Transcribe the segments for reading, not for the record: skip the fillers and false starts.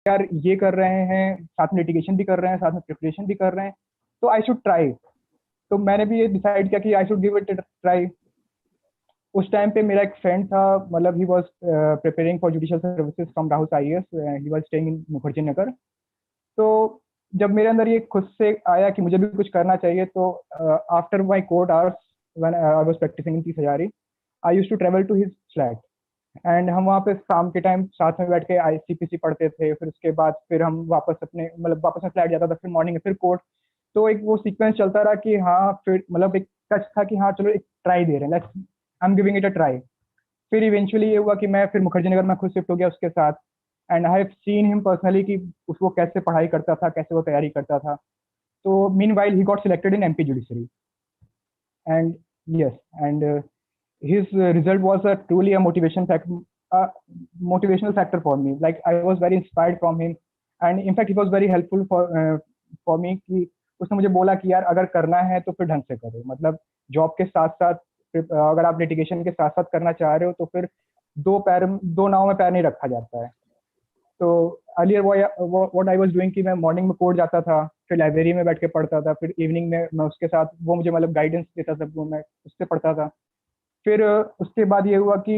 यार ये कर रहे हैं, साथ में लिटिगेशन भी कर रहे हैं, साथ में प्रिपरेशन भी कर रहे हैं, तो आई शुड ट्राई। तो मैंने भी ये डिसाइड किया कि I should give it try. उस टाइम पे मेरा एक फ्रेंड था, मतलब he was preparing for judicial services from Rahul IAS, he was staying in Mukherjee Nagar. तो जब मेरे अंदर ये खुद से आया कि मुझे भी कुछ करना चाहिए, तो after my court hours when I was practising in Tis Hazari, I used to travel to his flat. And हम वहाँ पे शाम के टाइम साथ में बैठ के आईसीपीसी पढ़ते थे, फिर उसके बाद फिर हम वापस अपने मतलब वापस में फ्लैट जाता था, फिर मॉर्निंग में फिर कोर्ट। तो एक वो सीक्वेंस चलता रहा कि हाँ, फिर मतलब एक टच था कि हाँ चलो एक ट्राई दे रहे हैं, let's I am giving it a try. फिर इवेंचुअली ये हुआ कि मैं फिर मुखर्जी नगर में खुद शिफ्ट हो गया उसके साथ। And I have seen him personally कि उसको कैसे पढ़ाई करता था, कैसे वो तैयारी करता था। तो mean while he got selected in MP judiciary. And yes, and his result was a truly a motivational factor for me. Like I was very inspired from him, and in fact he was very helpful for me कि उसने मुझे बोला कि यार अगर करना है तो फिर ढंग से करो, मतलब जॉब के साथ साथ अगर आप लिटिगेशन के साथ साथ करना चाह रहे हो तो फिर दो नाव में पैर नहीं रखा जाता है। तो earlier what I was doing कि मैं मॉर्निंग में कोर्ट जाता था, फिर लाइब्रेरी में बैठ के पढ़ता था, फिर इवनिंग में मैं उसके साथ, वो मुझे मतलब गाइडेंस देता था, वो मैं उससे पढ़ता था। फिर उसके बाद ये हुआ कि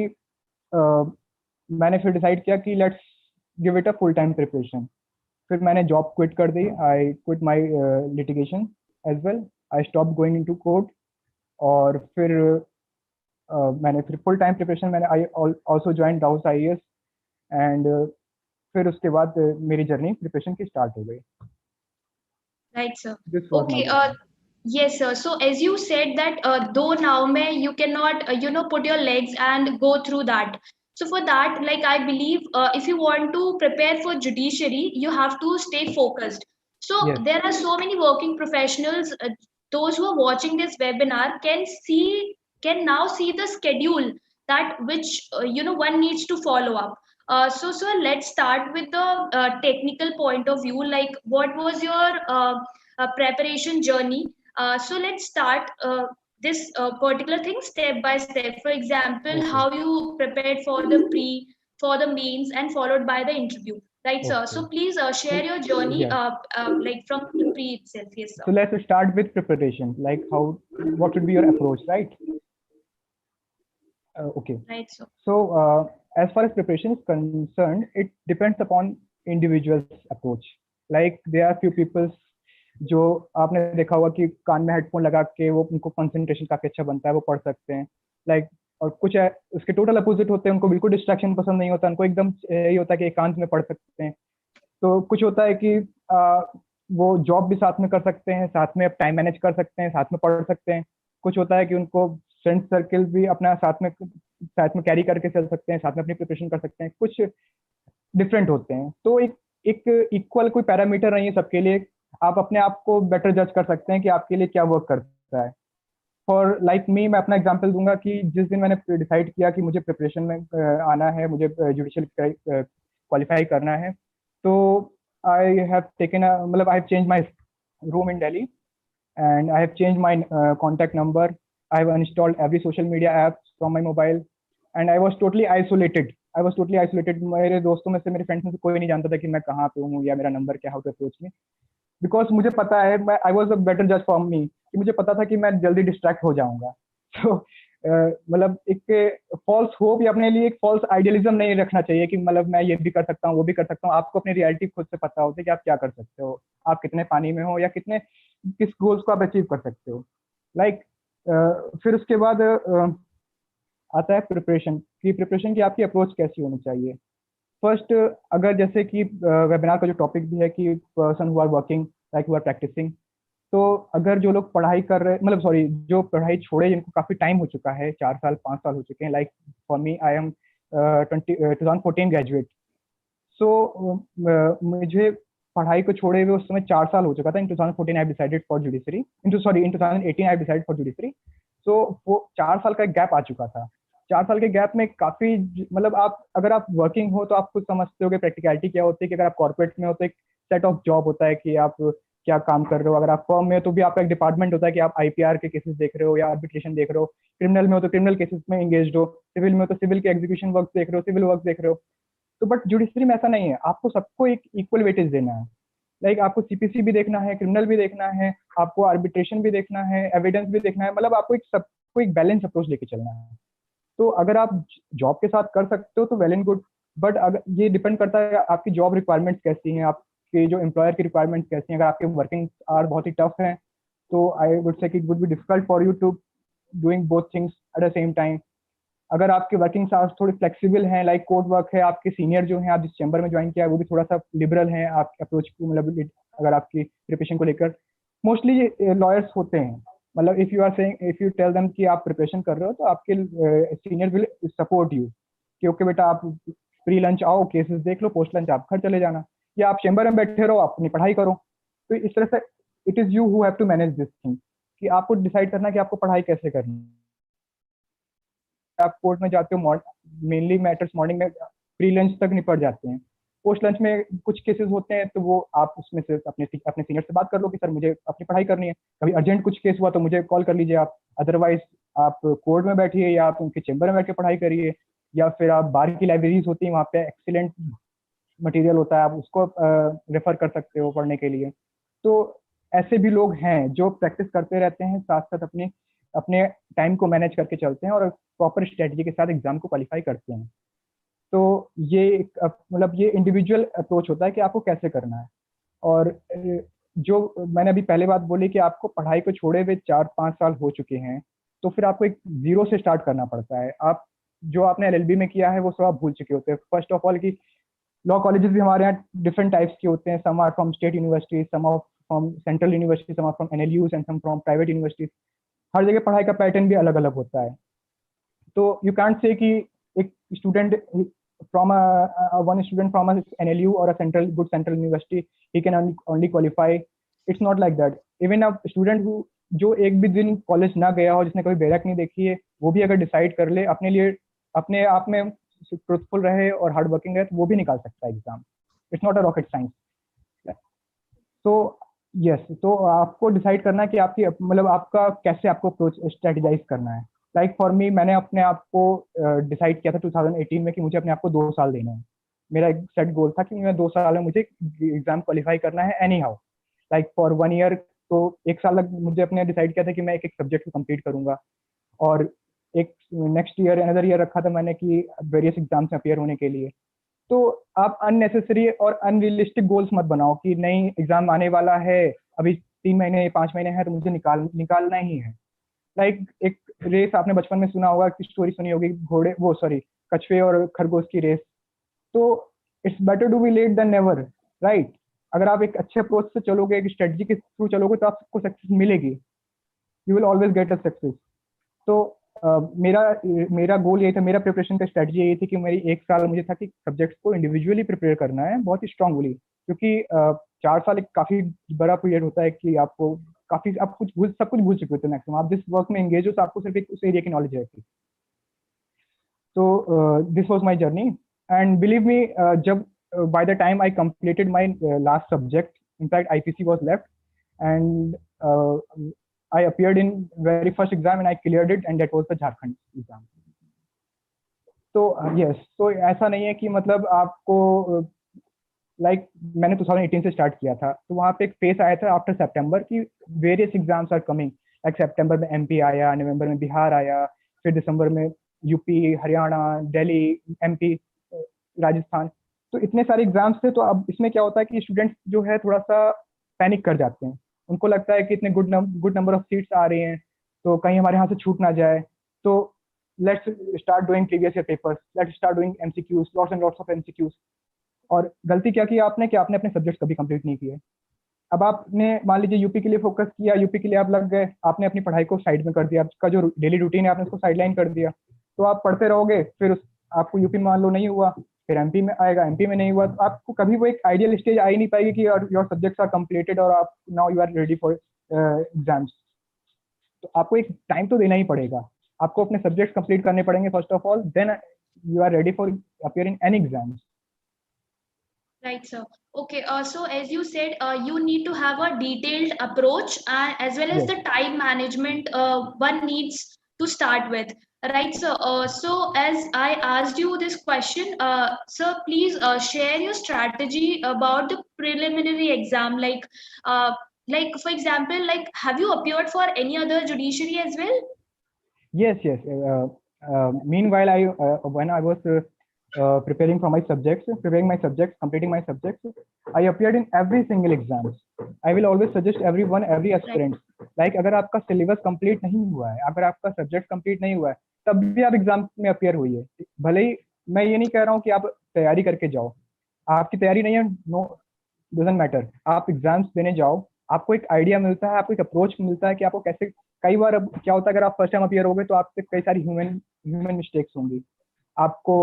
मैंने फिर डिसाइड किया कि let's give it a full time preparation. फिर मैंने जॉब क्विट कर दी, I quit my litigation as well, I stop going into court. और फिर मैंने फिर फुल टाइम प्रिपरेशन मैंने I also join Rau's IAS. And फिर उसके बाद मेरी जर्नी प्रिपरेशन की स्टार्ट हो गई। Right, sir. This was my Okay. Journey. Yes, sir. So as you said that though now mein you cannot put your legs and go through that. So for that, like I believe, if you want to prepare for judiciary, you have to stay focused. So yes, there are so many working professionals. Those who are watching this webinar can now see the schedule that which one needs to follow up. So let's start with the technical point of view. Like, what was your preparation journey? So let's start this particular thing step by step. For example, okay, how you prepared for the for the mains, and followed by the interview. Right, sir. Okay. So please तो share your journey, yes, like from the pre itself. Yes, sir. so let's start with preparation, like how, what should be your approach, right? Okay. Right, sir. So, as far as preparation is concerned, it depends upon individual's approach. Like there are few people जो आपने देखा होगा कि कान में headphone लगा के वो, उनको कंसंट्रेशन काफी अच्छा बनता है, वो पढ़ सकते हैं। लाइक और कुछ है उसके टोटल अपोजिट होते हैं, उनको बिल्कुल डिस्ट्रैक्शन पसंद नहीं होता, उनको एकदम यही होता है कि एकांत में पढ़ सकते हैं। तो कुछ होता है कि वो जॉब भी साथ में कर सकते हैं, साथ में टाइम मैनेज कर सकते हैं, साथ में पढ़ सकते हैं। कुछ होता है कि उनको फ्रेंड सर्कल भी अपना साथ में कैरी करके चल सकते हैं, साथ में अपनी प्रिपरेशन कर सकते हैं। कुछ डिफरेंट होते हैं, तो एक एक इक्वल कोई पैरामीटर नहीं है सबके लिए। आप अपने आप को बेटर जज कर सकते हैं कि आपके लिए क्या वर्क करता है। फॉर लाइक मी, मैं अपना एग्जांपल दूंगा कि जिस दिन मैंने डिसाइड किया कि मुझे प्रिपरेशन में आना है, मुझे जुडिशियल क्वालिफाई करना है, तो आई हैव टेकन मतलब I have change my room in Delhi, and I have changed my contact number. I have installed every social media apps from my mobile, and I was totally isolated. I was totally isolated. मेरे दोस्तों में से, मेरे friends में से कोई नहीं जानता था कि मैं कहाँ पे हूँ या मेरा नंबर क्या, how to approach me. Because मुझे पता है, मैं आई वॉज अ बेटर जज फॉर मी, कि मुझे पता था कि मैं जल्दी डिस्ट्रैक्ट हो जाऊंगा। तो मतलब एक फॉल्स होप या अपने लिए एक फॉल्स आइडियलिज्म नहीं रखना चाहिए कि मतलब मैं ये भी कर सकता हूँ, वो भी कर सकता हूँ। आपको अपनी रियलिटी खुद से पता होती है कि आप क्या कर सकते हो, आप कितने पानी में हो या किस गोल्स को आप अचीव कर सकते हो। लाइक फिर उसके बाद आता है प्रिपरेशन की। प्रिपरेशन की आपकी अप्रोच कैसी होनी चाहिए। फर्स्ट, अगर जैसे कि वेबिनार का जो टॉपिक भी है कि person who are working like who are practicing, तो अगर जो लोग पढ़ाई कर रहे, मतलब सॉरी, जो पढ़ाई छोड़े, जिनको काफी टाइम हो चुका है, 4 साल 5 साल हो चुके हैं, like for me I am 2014 graduate. So मुझे पढ़ाई को छोड़े हुए उस समय 4 साल हो चुका था। In 2014 I decided for judiciary, in 2018 I decided for judiciary. So वो 4 साल का एक गैप आ चुका था। 4 साल के गैप में काफी, मतलब आप अगर आप वर्किंग हो तो आप खुद समझते हो कि प्रैक्टिकलिटी क्या होती है, कि अगर आप कॉर्पोरेट में हो तो एक सेट ऑफ जॉब होता है कि आप क्या काम कर रहे हो। अगर आप फर्म में हो तो भी आपका एक डिपार्टमेंट होता है कि आप आईपीआर के केसेस देख रहे हो या आर्बिट्रेशन देख रहे हो। क्रिमिनल में हो तो क्रिमिनल केसेस में एंगेज हो, सिविल में हो तो सिविल के एग्जीक्यूशन वर्क देख रहे हो, सिविल वर्क देख रहे हो। तो बट जुडिशरी में ऐसा नहीं है, आपको सबको एक इक्वल वेटेज देना है। लाइक आपको सीपीसी भी देखना है, क्रिमिनल भी देखना है, आपको आर्बिट्रेशन भी देखना है, एविडेंस भी देखना है, मतलब आपको एक सबको एक बैलेंस अप्रोच लेके चलना है। तो अगर आप जॉब के साथ कर सकते हो तो वेल एंड गुड, बट अगर ये डिपेंड करता है आपकी जॉब रिक्वायरमेंट्स कैसी हैं, आपके जो एम्प्लॉयर की रिक्वायरमेंट्स कैसी हैं। अगर आपके वर्किंग आवर बहुत ही टफ हैं तो आई वुड से कि it would be difficult for you to doing both things at the same time. अगर आपके वर्किंग आवर्स थोड़ी फ्लेक्सिबल हैं, लाइक कोर्ट वर्क है, आपके सीनियर जो हैं, आप जिस चैम्बर में ज्वाइन किया है वो भी थोड़ा सा लिबरल हैं आपके अप्रोच को, मतलब अगर आपकी प्रिपरेशन को लेकर, मोस्टली लॉयर्स होते हैं। मतलब if you are saying, if you tell them कि आप प्रिपरेशन कर रहे हो तो आपके सीनियर विल सपोर्ट यू कि ओके बेटा आप प्री लंच आओ, केसेस देख लो, पोस्ट लंच आप घर चले जाना, या आप चैम्बर में बैठे रहो, आप अपनी पढ़ाई करो। तो इस तरह से it is you who have to manage this thing, कि आपको डिसाइड करना है कि आपको पढ़ाई कैसे करनी है। आप कोर्ट में जाते हो, मेनली मैटर्स मॉर्निंग में प्री लंच तक निपट जाते हैं। पोस्ट लंच में कुछ केसेस होते हैं तो वो आप उसमें से अपने सीनियर से बात कर लो कि सर मुझे अपनी पढ़ाई करनी है, कभी अर्जेंट कुछ केस हुआ तो मुझे कॉल कर लीजिए आप, अदरवाइज आप कोर्ट में बैठिए या आप उनके चैम्बर में बैठ के पढ़ाई करिए, या फिर आप बाहर की लाइब्रेरीज होती हैं, वहाँ पे एक्सीलेंट मटेरियल होता है, आप उसको रेफर कर सकते हो पढ़ने के लिए। तो ऐसे भी लोग हैं जो प्रैक्टिस करते रहते हैं, साथ साथ अपने अपने टाइम को मैनेज करके चलते हैं और प्रॉपर स्ट्रेटजी के साथ एग्जाम को क्वालिफाई करते हैं। तो ये मतलब ये इंडिविजुअल अप्रोच होता है कि आपको कैसे करना है। और जो मैंने अभी पहले बात बोली कि आपको पढ़ाई को छोड़े हुए 4-5 साल हो चुके हैं, तो फिर आपको एक जीरो से स्टार्ट करना पड़ता है। आप जो आपने एलएलबी में किया है वो सब आप भूल चुके होते हैं। फर्स्ट ऑफ ऑल कि लॉ कॉलेजेस भी हमारे यहाँ डिफरेंट टाइप्स के होते हैं, some are from state university, some are from central university, some are from NLUs and some from private universities. हर जगह पढ़ाई का पैटर्न भी अलग अलग होता है। तो यू कैंट से कि एक student from one student from a NLU or a good central university, he can only qualify. It's not like that. Even a student who जो एक भी दिन कॉलेज ना गया हो, जिसने कभी बैरक नहीं देखी है, वो भी अगर डिसाइड कर ले अपने लिए, अपने आप में ट्रूथफुल रहे और हार्ड वर्किंग रहे, तो वो भी निकाल सकता है exam. It's not a rocket science. तो यस, तो आपको डिसाइड करना है कि आपकी मतलब आपका कैसे आपको अप्रोच स्ट्रेटेजाइज करना है। लाइक फॉर मी, मैंने अपने आप को डिसाइड किया था 2018 में कि मुझे अपने आप को 2 साल देने हैं। मेरा एक सेट गोल था कि मैं 2 साल में मुझे एग्जाम क्वालिफाई करना है any how, like for 1 year. तो 1 साल तक मुझे अपने डिसाइड किया था कि मैं एक सब्जेक्ट को कंप्लीट करूंगा, और एक नेक्स्ट ईयर अनदर ईयर रखा था मैंने कि वेरियस एग्जाम्स में अपियर होने के लिए। तो आप अननेसेसरी और अनरियलिस्टिक गोल्स मत बनाओ कि नहीं एग्जाम आने वाला है, अभी 3 महीने 5 महीने हैं तो मुझे निकालना ही है। लाइक एक रेस आपने बचपन में सुना होगा कि स्टोरी सुनी होगी, घोड़े वो सॉरी कछुए और खरगोश की रेस। तो it's better to be late than never, right. अगर आप एक अच्छे अप्रोच से चलोगे, एक स्ट्रेटजी के थ्रू चलोगे तो आपको सक्सेस मिलेगी, you will always get a success. तो मेरा गोल यही था, मेरा प्रिपरेशन का स्ट्रेटजी यही थी कि मेरी 1 साल मुझे था कि सब्जेक्ट्स को इंडिविजुअली प्रिपेयर करना है बहुत ही स्ट्रांगली, क्योंकि 4 साल एक काफी बड़ा पीरियड होता है कि आपको काफी आप सब कुछ भूल चुके होते हैं मैक्सिमम। आप जिस वर्क में एंगेज हो तो आपको सिर्फ एक उस एरिया की नॉलेज रहती है। तो this was my journey and believe me, जब by the time I completed my last subject, in fact IPC was left, and I appeared in very first exam and I cleared it, and that was the Jharkhand exam. तो yes, तो ऐसा नहीं है कि मतलब आपको like मैंने 2018 से स्टार्ट किया था, तो वहाँ पे एक फेस आया था आफ्टर सितंबर की various exams are coming. Like सितंबर में एमपी आया, नवंबर में बिहार आया, फिर दिसंबर में यूपी, हरियाणा, दिल्ली, एमपी, राजस्थान। तो इतने सारे एग्जाम्स थे। तो अब इसमें क्या होता है कि स्टूडेंट्स जो है थोड़ा सा पैनिक कर जाते हैं, उनको लगता है कि इतने गुड नंबर ऑफ सीट्स आ रही हैं तो कहीं हमारे यहाँ से छूट ना जाए। तो let's start doing previous year papers, let's start doing MCQs, lots and lots of MCQs. और गलती क्या की आपने कि आपने अपने सब्जेक्ट कभी कंप्लीट नहीं किए। अब आपने मान लीजिए यूपी के लिए फोकस किया, यूपी के लिए आप लग गए, आपने अपनी पढ़ाई को साइड में कर दिया, आपका जो डेली रूटीन है आपने उसको साइडलाइन कर दिया। तो आप पढ़ते रहोगे, फिर आपको यूपी मान लो नहीं हुआ, फिर एमपी में आएगा, एमपी में नहीं हुआ, तो आपको कभी वो एक आइडियल स्टेज आ ही नहीं पाएगी कि योर सब्जेक्ट्स आर कंप्लीटेड और आप now you are ready for exams. तो आपको एक टाइम तो देना ही पड़ेगा, आपको अपने सब्जेक्ट्स कंप्लीट करने पड़ेंगे first of all, then you are ready for appearing any exams. Right, sir. Okay, so as you said, you need to have a detailed approach as well as Yes. the time management one needs to start with. Right, sir. So as I asked you this question, sir, please share your strategy about the preliminary exam. Like for example, like have you appeared for any other judiciary as well? Yes, yes. Meanwhile, when I was preparing my subjects, completing my subjects, I appeared in every single exams. I will always suggest everyone, every Right, aspirant, like अगर आपका syllabus complete नहीं हुआ है, अगर आपका subject complete नहीं हुआ है, तब भी आप एग्जाम में अपियर हुई है। भले ही मैं ये नहीं कह रहा हूँ कि आप तैयारी करके जाओ, आपकी तैयारी नहीं है, नो डजंट मैटर, आप एग्जाम्स देने जाओ, आपको एक आइडिया मिलता है, आपको एक अप्रोच मिलता है कि आपको कैसे। कई बार अब क्या होता है, अगर आप फर्स्ट टाइम अपियर होगे तो आपसे कई सारी ह्यूमन ह्यूमन मिस्टेक्स होंगी। आपको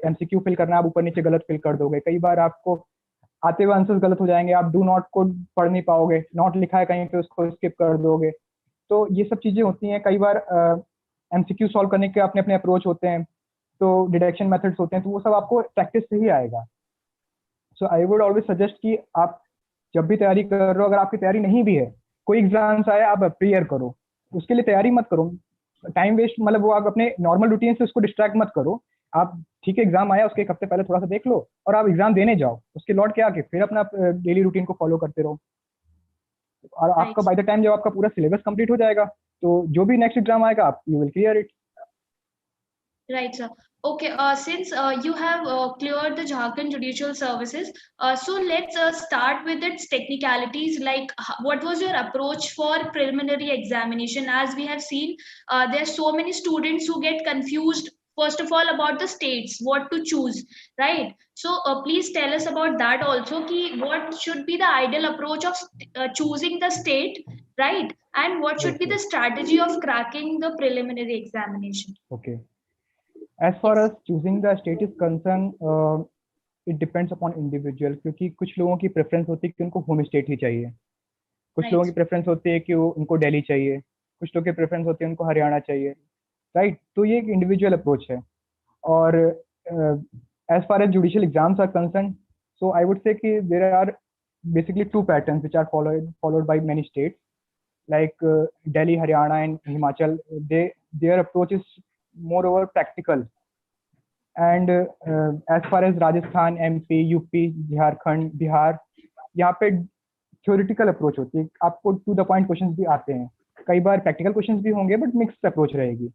एमसीक्यू फिल करना है, आप ऊपर नीचे गलत फिल कर दोगे, कई बार आपको आते हुए आंसर्स गलत हो जाएंगे, आप डू नॉट को पढ़ नहीं पाओगे, नॉट लिखा है कहीं पे उसको स्किप कर दोगे। तो ये सब चीजें होती हैं। कई बार एमसीक्यू सॉल्व करने के अपने अपने अप्रोच होते हैं, तो डिडक्शन मेथड्स होते हैं, तो वो सब आपको प्रैक्टिस से ही आएगा। सो आई वुड ऑलवेज सजेस्ट कि आप जब भी तैयारी कर रहे हो, अगर आपकी तैयारी नहीं भी है, कोई एग्जाम्स आए, आप प्रिपेयर करो, उसके लिए तैयारी मत करो। टाइम वेस्ट, मतलब वो आप अपने नॉर्मल रूटीन से उसको डिस्ट्रैक्ट मत करो। आप ठीक है, एग्जाम आया, उसके एक हफ्ते पहले थोड़ा सा देख लो और आप एग्जाम देने जाओ, उसके लौट के आके फिर अपना डेली रूटीन को फॉलो करते रहो। और आपका right, बाय द टाइम जब आपका पूरा सिलेबस कंप्लीट हो जाएगा, तो जो भी नेक्स्ट एग्जाम आएगा आप you will clear it. right, sir. Okay, since you have cleared the Jharkhand Judicial Services, so let's start with its technicalities. Like, what was your approach for preliminary examination? As we have seen, there are so many students who get confused. First of all, about the states, what to choose, right? So, please tell us about that also. Ki what should be the ideal approach of choosing the state, right? And what should yes, be the yes, strategy of cracking the preliminary examination? Okay. As far Yes. As choosing the state is concerned, it depends upon individual, क्योंकि कुछ लोगों की preference होती है कि उनको home state ही चाहिए, कुछ लोगों Right. की प्रेफरेंस होती है कि उनको दिल्ली चाहिए, कुछ लोगों की प्रेफरेंस होती है उनको हरियाणा चाहिए। राइट, तो ये एक इंडिविजुअल अप्रोच है। और as far as judicial exams are concern, so I would say कि there are basically two patterns which are followed by many states like Delhi, Haryana, and Himachal. Their approach is moreover practical. And as far as Rajasthan, MP, UP, Jharkhand, Bihar, यहाँ पे theoretical approach होती है, आपको to the point questions भी आते हैं, कई बार practical questions भी होंगे, बट मिक्स्ड अप्रोच रहेगी।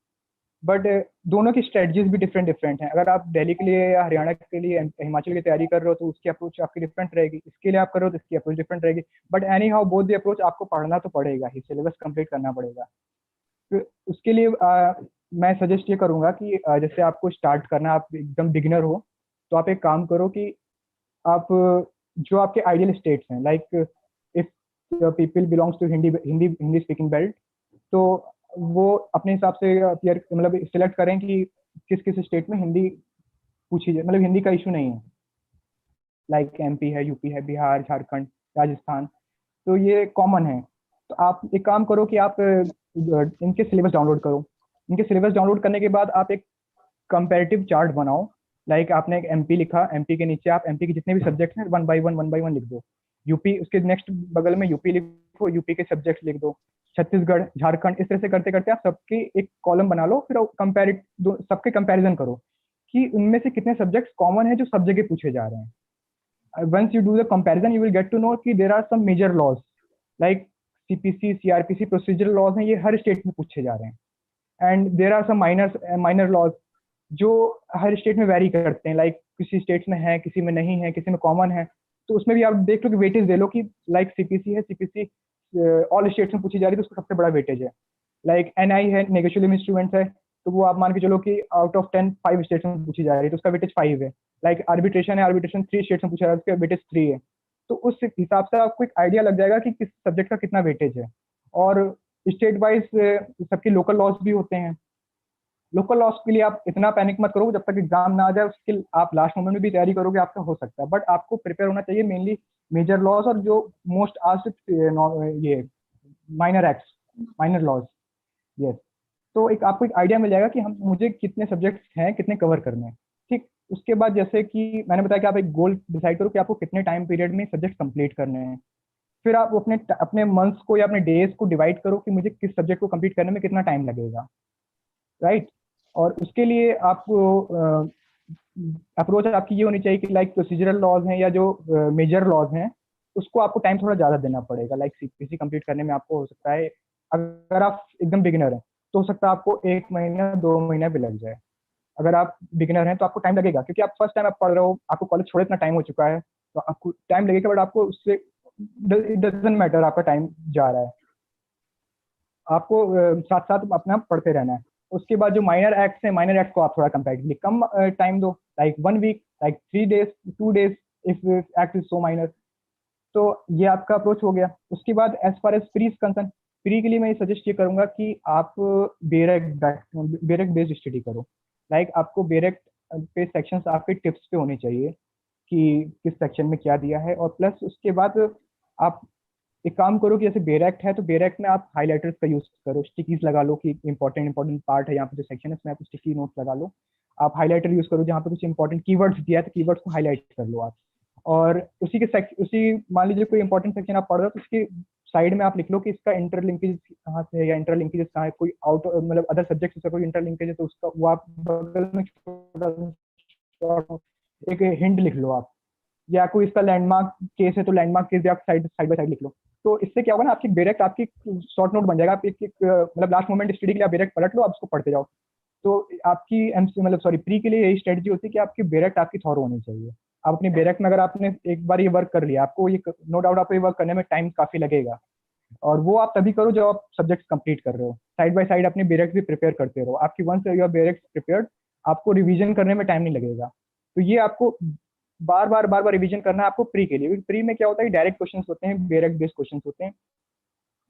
बट दोनों की स्ट्रेटजीज भी डिफरेंट डिफरेंट हैं। अगर आप दिल्ली के लिए या हरियाणा के लिए हिमाचल की तैयारी कर रहे हो तो उसकी अप्रोच आपकी डिफरेंट रहेगी, इसके लिए आप कर रहे हो तो इसकी अप्रोच डिफरेंट रहेगी। But any how both the approach आपको पढ़ना तो पड़ेगा ही, सिलेबस कंप्लीट करना पड़ेगा। तो उसके लिए मैं सजेस्ट ये करूंगा कि जैसे आपको स्टार्ट करना, आप एकदम बिगिनर हो, तो आप एक काम करो कि आप जो आपके आइडियल स्टेट्स हैं, like if people belongs to Hindi Hindi Hindi speaking belt, तो वो अपने हिसाब से अपीयर, मतलब सिलेक्ट करें कि किस किस स्टेट में हिंदी पूछी जाए, मतलब हिंदी का इशू नहीं है, लाइक एमपी है, यूपी है, बिहार, झारखंड, राजस्थान, तो ये कॉमन है। तो आप एक काम करो कि आप इनके सिलेबस डाउनलोड करो। इनके सिलेबस डाउनलोड करने के बाद आप एक कंपैरेटिव चार्ट बनाओ। लाइक आपने एक एमपी लिखा, एमपी के नीचे आप एमपी के जितने भी सब्जेक्ट हैं वन बाई वन लिख दो। यूपी, उसके नेक्स्ट बगल में यूपी लिखो, यूपी के सब्जेक्ट लिख दो। छत्तीसगढ़, झारखंड, इस तरह से करते करते आप सबके एक कॉलम बना लो, फिर कंपेयर, सबके कंपैरिजन करो कि उनमें से कितने सब्जेक्ट्स कॉमन है जो सब जगह पूछे जा रहे हैं। once you do the comparison you will get to know कि there are some major laws like CPC, CRPC procedural laws हैं, ये हर स्टेट में पूछे जा रहे हैं। And there are some minor laws जो हर स्टेट में वेरी करते हैं, लाइक किसी स्टेट्स में है, किसी में नहीं है, किसी में कॉमन है, तो उसमें भी आप देख लो कि वेटेज दे लो कि लाइक सीपीसी है, सीपीसी ऑल स्टेट्स में पूछी जा रही है तो उसका सबसे बड़ा वेटेज है। लाइक एनआई है, नेगोशिएबल इंस्ट्रूमेंट्स है, तो वो आप मान के चलो कि आउट ऑफ 10 5 स्टेट्स में पूछी जा रही है तो उसका वेटेज 5 है। लाइक आर्बिट्रेशन है, आर्बिट्रेशन 3 स्टेट्स में पूछा जा रहा है, उसका वेटेज 3 है। तो उस हिसाब से आपको एक आइडिया लग जाएगा कि किस सब्जेक्ट का कितना वेटेज है। और स्टेट वाइज सबके लोकल लॉज भी होते हैं। लोकल लॉस के लिए आप इतना पैनिक मत करो, जब तक एग्जाम ना आ जाए उसके आप लास्ट मोमेंट में भी तैयारी करोगे आपका हो सकता है, बट आपको प्रिपेयर होना चाहिए मेनली मेजर लॉस और जो मोस्ट आस्क्ड ये minor acts, minor loss. Yes, तो एक आपको एक आइडिया मिल जाएगा कि हम मुझे कितने सब्जेक्ट्स हैं, कितने कवर करने हैं। ठीक, उसके बाद जैसे कि मैंने बताया कि आप एक गोल डिसाइड करो कि आपको कितने टाइम पीरियड में सब्जेक्ट कंप्लीट करने हैं। फिर आप अपने अपने मंथ्स को या अपने डेज को डिवाइड करो कि मुझे किस सब्जेक्ट को कंप्लीट करने में कितना टाइम लगेगा। राइट, और उसके लिए आपको अप्रोच आपकी ये होनी चाहिए कि लाइक प्रोसीजरल लॉज हैं या जो मेजर लॉज हैं, उसको आपको टाइम थोड़ा ज़्यादा देना पड़ेगा। लाइक सीपीसी कंप्लीट करने में आपको हो सकता है, अगर आप एकदम बिगिनर हैं तो हो सकता है आपको 1 महीना 2 महीना भी लग जाए। अगर आप बिगिनर हैं तो आपको टाइम लगेगा, क्योंकि आप फर्स्ट टाइम आप पढ़ रहे हो, आपको कॉलेज छोड़े इतना टाइम हो चुका है, तो आपको टाइम लगेगा, बट आपको उससे इट डजेंट मैटर आपका टाइम जा रहा है, आपको साथ साथ अपना पढ़ते रहना है। उसके बाद जो माइनर एक्ट्स हैं, माइनर एक्ट को आप थोड़ा कंपैरेटिवली कम टाइम दो, like 1 week, like 3 days, 2 days, if act is so minor. तो ये आपका अप्रोच हो गया। उसके बाद as far as pre is concerned, pre के लिए मैं ये सजेस्ट ये करूंगा कि आप बेरेक्ट बेस्ड स्टडी करो। लाइक आपको बेरेक्ट पे सेक्शंस आपके टिप्स पे होने चाहिए कि किस सेक्शन में क्या दिया है, और प्लस उसके बाद आप एक काम करो कि जैसे बेरेक्ट है तो बेरेक्ट में आप हाइलाइटर्स का यूज करो, स्टिकीज लगा लो कि इंपॉर्टेंट पार्ट है यहाँ पे जो सेक्शन है उसमें आप स्टिकी नोट्स लगा लो। आप हाइलाइटर यूज करो, जहाँ पे कुछ इंपॉर्टेंट कीवर्ड्स दिया है तो कीवर्ड्स को हाईलाइट कर लो आप। और उसी मान लीजिए कोई इंपॉर्टेंट सेक्शन आप पढ़ रहे हो तो उसके साइड में आप लिख लो कि इसका इंटरलिंकेज कहाँ से है या इंटरलिंकेज कहाँ है, कोई आउट मतलब अदर सब्जेक्ट से कोई इंटरलिंकेज है तो उसका वो आप बगल में एक हिंट लिख लो आप। या कोई इसका लैंडमार्क केस है तो लैंडमार्क केस भी आप साइड साइड बाय साइड लिख लो। तो इससे क्या होगा ना, आपकी बेरेक्ट आपकी शॉर्ट नोट बन जाएगा। आप एक मतलब लास्ट मोमेंट स्टडी के लिए आप बेरेक्ट पलट लो, आप उसको पढ़ते जाओ। तो आपकी एमसी मतलब सॉरी प्री के लिए यही स्ट्रेटजी होती है कि आपकी बेरेक्ट आपकी थॉरो होनी चाहिए। आप अपनी बेरेक्ट में अगर आपने एक बार ये वर्क कर लिया, आपको ये नो डाउट आपको ये वर्क करने में टाइम काफी लगेगा, और वो आप तभी करो जब आप सब्जेक्ट कंप्लीट कर रहे हो। साइड बाय साइड अपनी बेरेक्ट भी प्रिपेयर करते रहो। आपकी वंस योर बेरेक्ट प्रिपेयर्ड, आपको रिवीजन करने में टाइम नहीं लगेगा। तो ये आपको बार बार रिवीजन करना है आपको प्री के लिए। प्री में क्या होता है, डायरेक्ट क्वेश्चन होते हैं, डायरेक्ट बेस्ड क्वेश्चन होते हैं,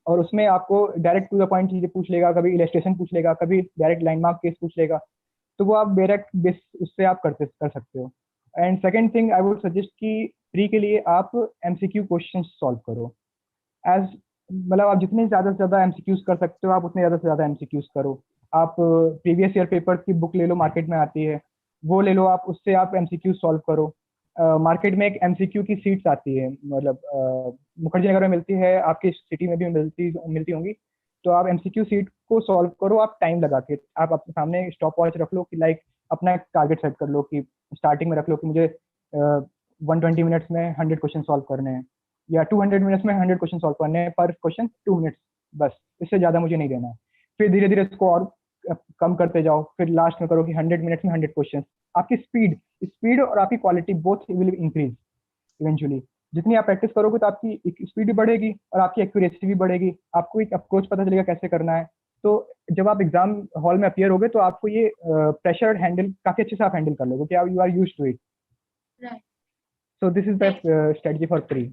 और उसमें आपको डायरेक्ट टू द पॉइंट चीजें पूछ लेगा, कभी इलेस्ट्रेशन पूछ लेगा, कभी डायरेक्ट लैंडमार्क केस पूछ लेगा। तो वो आप डायरेक्ट बेस उससे आप कर सकते हो। And second thing I would suggest कि प्री के लिए आप एमसीक्यू क्वेश्चन सॉल्व करो। एज मतलब आप जितने ज़्यादा से ज़्यादा एमसीक्यूज कर सकते हो, आप उतने ज़्यादा से ज़्यादा एमसीक्यूज करो। आप प्रीवियस ईयर पेपर की बुक ले लो, मार्केट में आती है, वो ले लो, आप उससे आप एमसीक्यूज सॉल्व करो। मार्केट में एक एमसीक्यू की सीट्स आती है, मतलब मुखर्जी नगर में मिलती है, आपकी सिटी में भी मिलती होंगी। तो आप एमसीक्यू सीट को सॉल्व करो, आप टाइम लगा के, आप अपने सामने स्टॉप वॉच रख लो कि लाइक अपना एक टारगेट सेट कर लो कि स्टार्टिंग में रख लो कि मुझे 120 मिनट्स में 100 क्वेश्चन सॉल्व करने हैं, या 200 मिनट्स में 100 क्वेश्चन सॉल्व करने हैं, पर क्वेश्चन 2 मिनट्स, बस इससे ज़्यादा मुझे नहीं देना है। फिर धीरे धीरे इसको और कम करते जाओ, फिर लास्ट में करो कि 100 मिनट्स में 100 क्वेश्चन। आपकी स्पीड स्पीड और आपकी quality both will increase eventually. जितनी आप प्रैक्टिस करोगे तो आपकी स्पीड भी बढ़ेगी और आपकी एक्यूरेसी भी बढ़ेगी, आपको एक अप्रोच पता चलेगा कैसे करना है। तो जब आप एग्जाम हॉल में अपीयर होगे तो आपको ये प्रेशर हैंडल काफी अच्छे से आप हैंडल कर लोगे, कि you are used to it. Right. So this is the Right. Strategy for pre.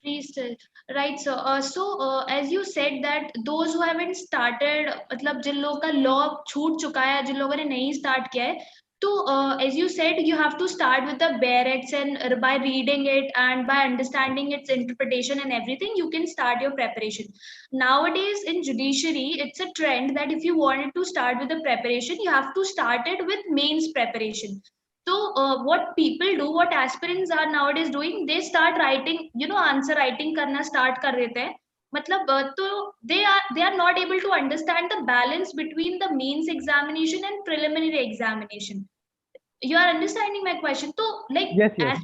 Please tell. Right, sir. As you said that those who haven't started, मतलब जिन लोगों का लॉ छूट चुका है, जिन लोगों ने नहीं स्टार्ट किया है, तो as you said, you have to start with the bare acts, and by reading it and by understanding its interpretation and everything, you can start your preparation. Nowadays in judiciary, it's a trend that if you wanted to start with the preparation, you have to start it with mains preparation. So what people do, what aspirants are nowadays doing, they start writing, answer writing करना start कर देते हैं। मतलब तो they are not able to understand the balance between the mains examination and preliminary examination. You are understanding my question? तो like yes yes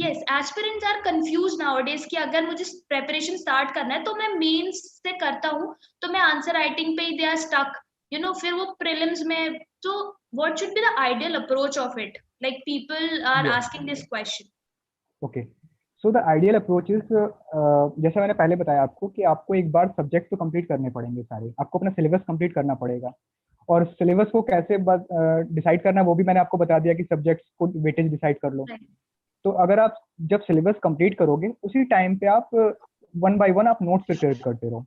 yes. aspirants are confused nowadays कि अगर मुझे preparation start करना है तो मैं mains से करता हूँ, तो मैं answer writing पे ही they are stuck, फिर वो prelims में। तो what should be the ideal approach of it? Like people are yes asking this question. Okay. So the ideal approach is, जैसा मैंने पहले बताया आपको कि आपको एक बार सब्जेक्ट तो कंप्लीट करने पड़ेंगे सारे, आपको अपना सिलेबस कंप्लीट करना पड़ेगा। और सिलेबस को कैसे डिसाइड करना है वो भी मैंने आपको बता दिया कि सब्जेक्ट्स को वेटेज डिसाइड कर लो। Right. तो अगर आप जब सिलेबस कंप्लीट करोगे उसी टाइम पे आप वन बाय वन आप नोट्स प्रिपेयर करते रहो।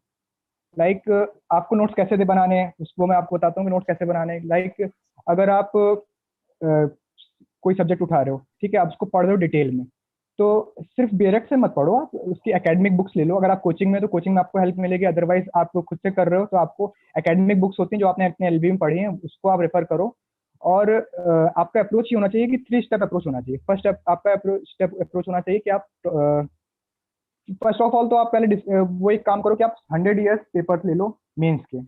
लाइक आपको नोट्स कैसे दे बनाने हैं उसको मैं आपको बताता हूँ कि नोट्स कैसे बनाने हैं। लाइक अगर आप कोई सब्जेक्ट उठा रहे हो, ठीक है, आप उसको पढ़ रहे हो डिटेल में, तो सिर्फ बेरेक्ट से मत पढ़ो, आप उसकी एकेडमिक बुक्स ले लो। अगर आप कोचिंग में तो कोचिंग में आपको हेल्प मिलेगी, अदरवाइज आप खुद से कर रहे हो तो आपको एकेडमिक बुक्स होती हैं जो आपने अपने एलबी में पढ़ी हैं, उसको आप रेफर करो। और आपका अप्रोच ये होना चाहिए कि 3 स्टेप अप्रोच होना चाहिए। फर्स्ट स्टेप आपका अप्रोच होना चाहिए कि आप फर्स्ट ऑफ ऑल तो आप पहले वो एक काम करो कि आप 100 ईयर्स पेपर्स ले लो मेंस के।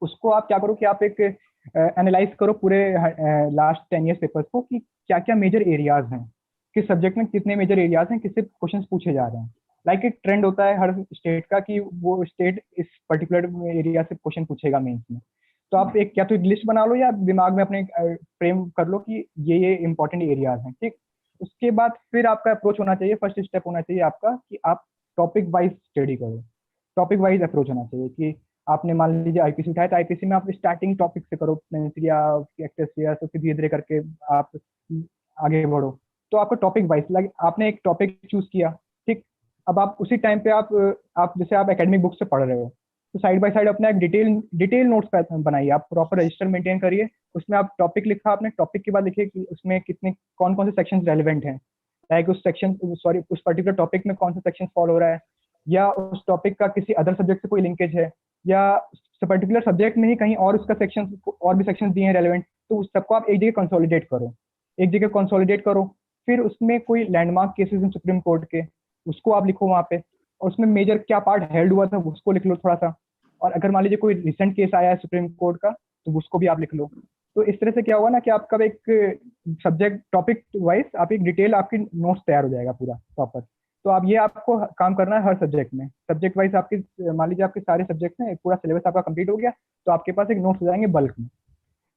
उसको आप क्या करो कि आप एक एनालाइज करो पूरे लास्ट 10 ईयर्स पेपर्स को कि क्या क्या मेजर एरियाज हैं, किस सब्जेक्ट में कितने मेजर एरियाज हैं, किससे क्वेश्चंस पूछे जा रहे हैं। लाइक एक ट्रेंड होता है हर स्टेट का कि वो स्टेट इस पर्टिकुलर एरिया से क्वेश्चन पूछेगा मेंस में। तो आप एक या तो एक लिस्ट बना लो या दिमाग में अपने फ्रेम कर लो कि ये इंपॉर्टेंट एरियाज हैं, ठीक। उसके बाद फिर आपका अप्रोच होना चाहिए, फर्स्ट स्टेप होना चाहिए आपका कि आप टॉपिक वाइज स्टडी करो, टॉपिक वाइज अप्रोच होना चाहिए कि आपने मान लीजिए आईपीसी उठाया तो आईपीसी में आप स्टार्टिंग टॉपिक से करो, या एक्टर्स या तो धीरे धीरे करके आप आगे बढ़ो। तो आपको टॉपिक वाइज लाइक आपने एक टॉपिक चूज किया, ठीक। अब आप उसी टाइम पे आप जैसे आप एकेडमिक बुक से पढ़ रहे हो तो साइड बाय साइड अपना एक डिटेल नोट्स बनाइए, आप प्रॉपर रजिस्टर मेंटेन करिए। उसमें आप टॉपिक लिखा, आपने टॉपिक के बाद लिखिए कि उसमें कितने कौन कौन से सेक्शंस रेलिवेंट हैं, लाइक उस सेक्शन सॉरी उस पर्टिकुलर टॉपिक में कौन सा सेक्शन फॉलो हो रहा है, या उस टॉपिक का किसी अदर सब्जेक्ट से कोई लिंकेज है, या पर्टिकुलर सब्जेक्ट में ही कहीं और उसका सेक्शन और भी सेक्शन दिए हैं रेलिवेंट, तो उस सबको आप एक जगह कंसोलिडेट करो, एक जगह कंसोलिडेट करो। फिर उसमें कोई लैंडमार्क केसेस हैं सुप्रीम कोर्ट के, उसको आप लिखो वहाँ पे, और उसमें मेजर क्या पार्ट हेल्ड हुआ था उसको लिख लो थोड़ा सा। और अगर मान लीजिए कोई रिसेंट केस आया है सुप्रीम कोर्ट का तो उसको भी आप लिख लो। तो इस तरह से क्या होगा ना कि आपका एक सब्जेक्ट टॉपिक वाइज आप एक डिटेल आपकी नोट्स तैयार हो जाएगा पूरा प्रॉपर। तो आप ये आपको काम करना है हर सब्जेक्ट में, सब्जेक्ट वाइज आपके मान लीजिए आपके सारे सब्जेक्ट में पूरा सिलेबस आपका कंप्लीट हो गया तो आपके पास एक नोट्स हो जाएंगे बल्क में।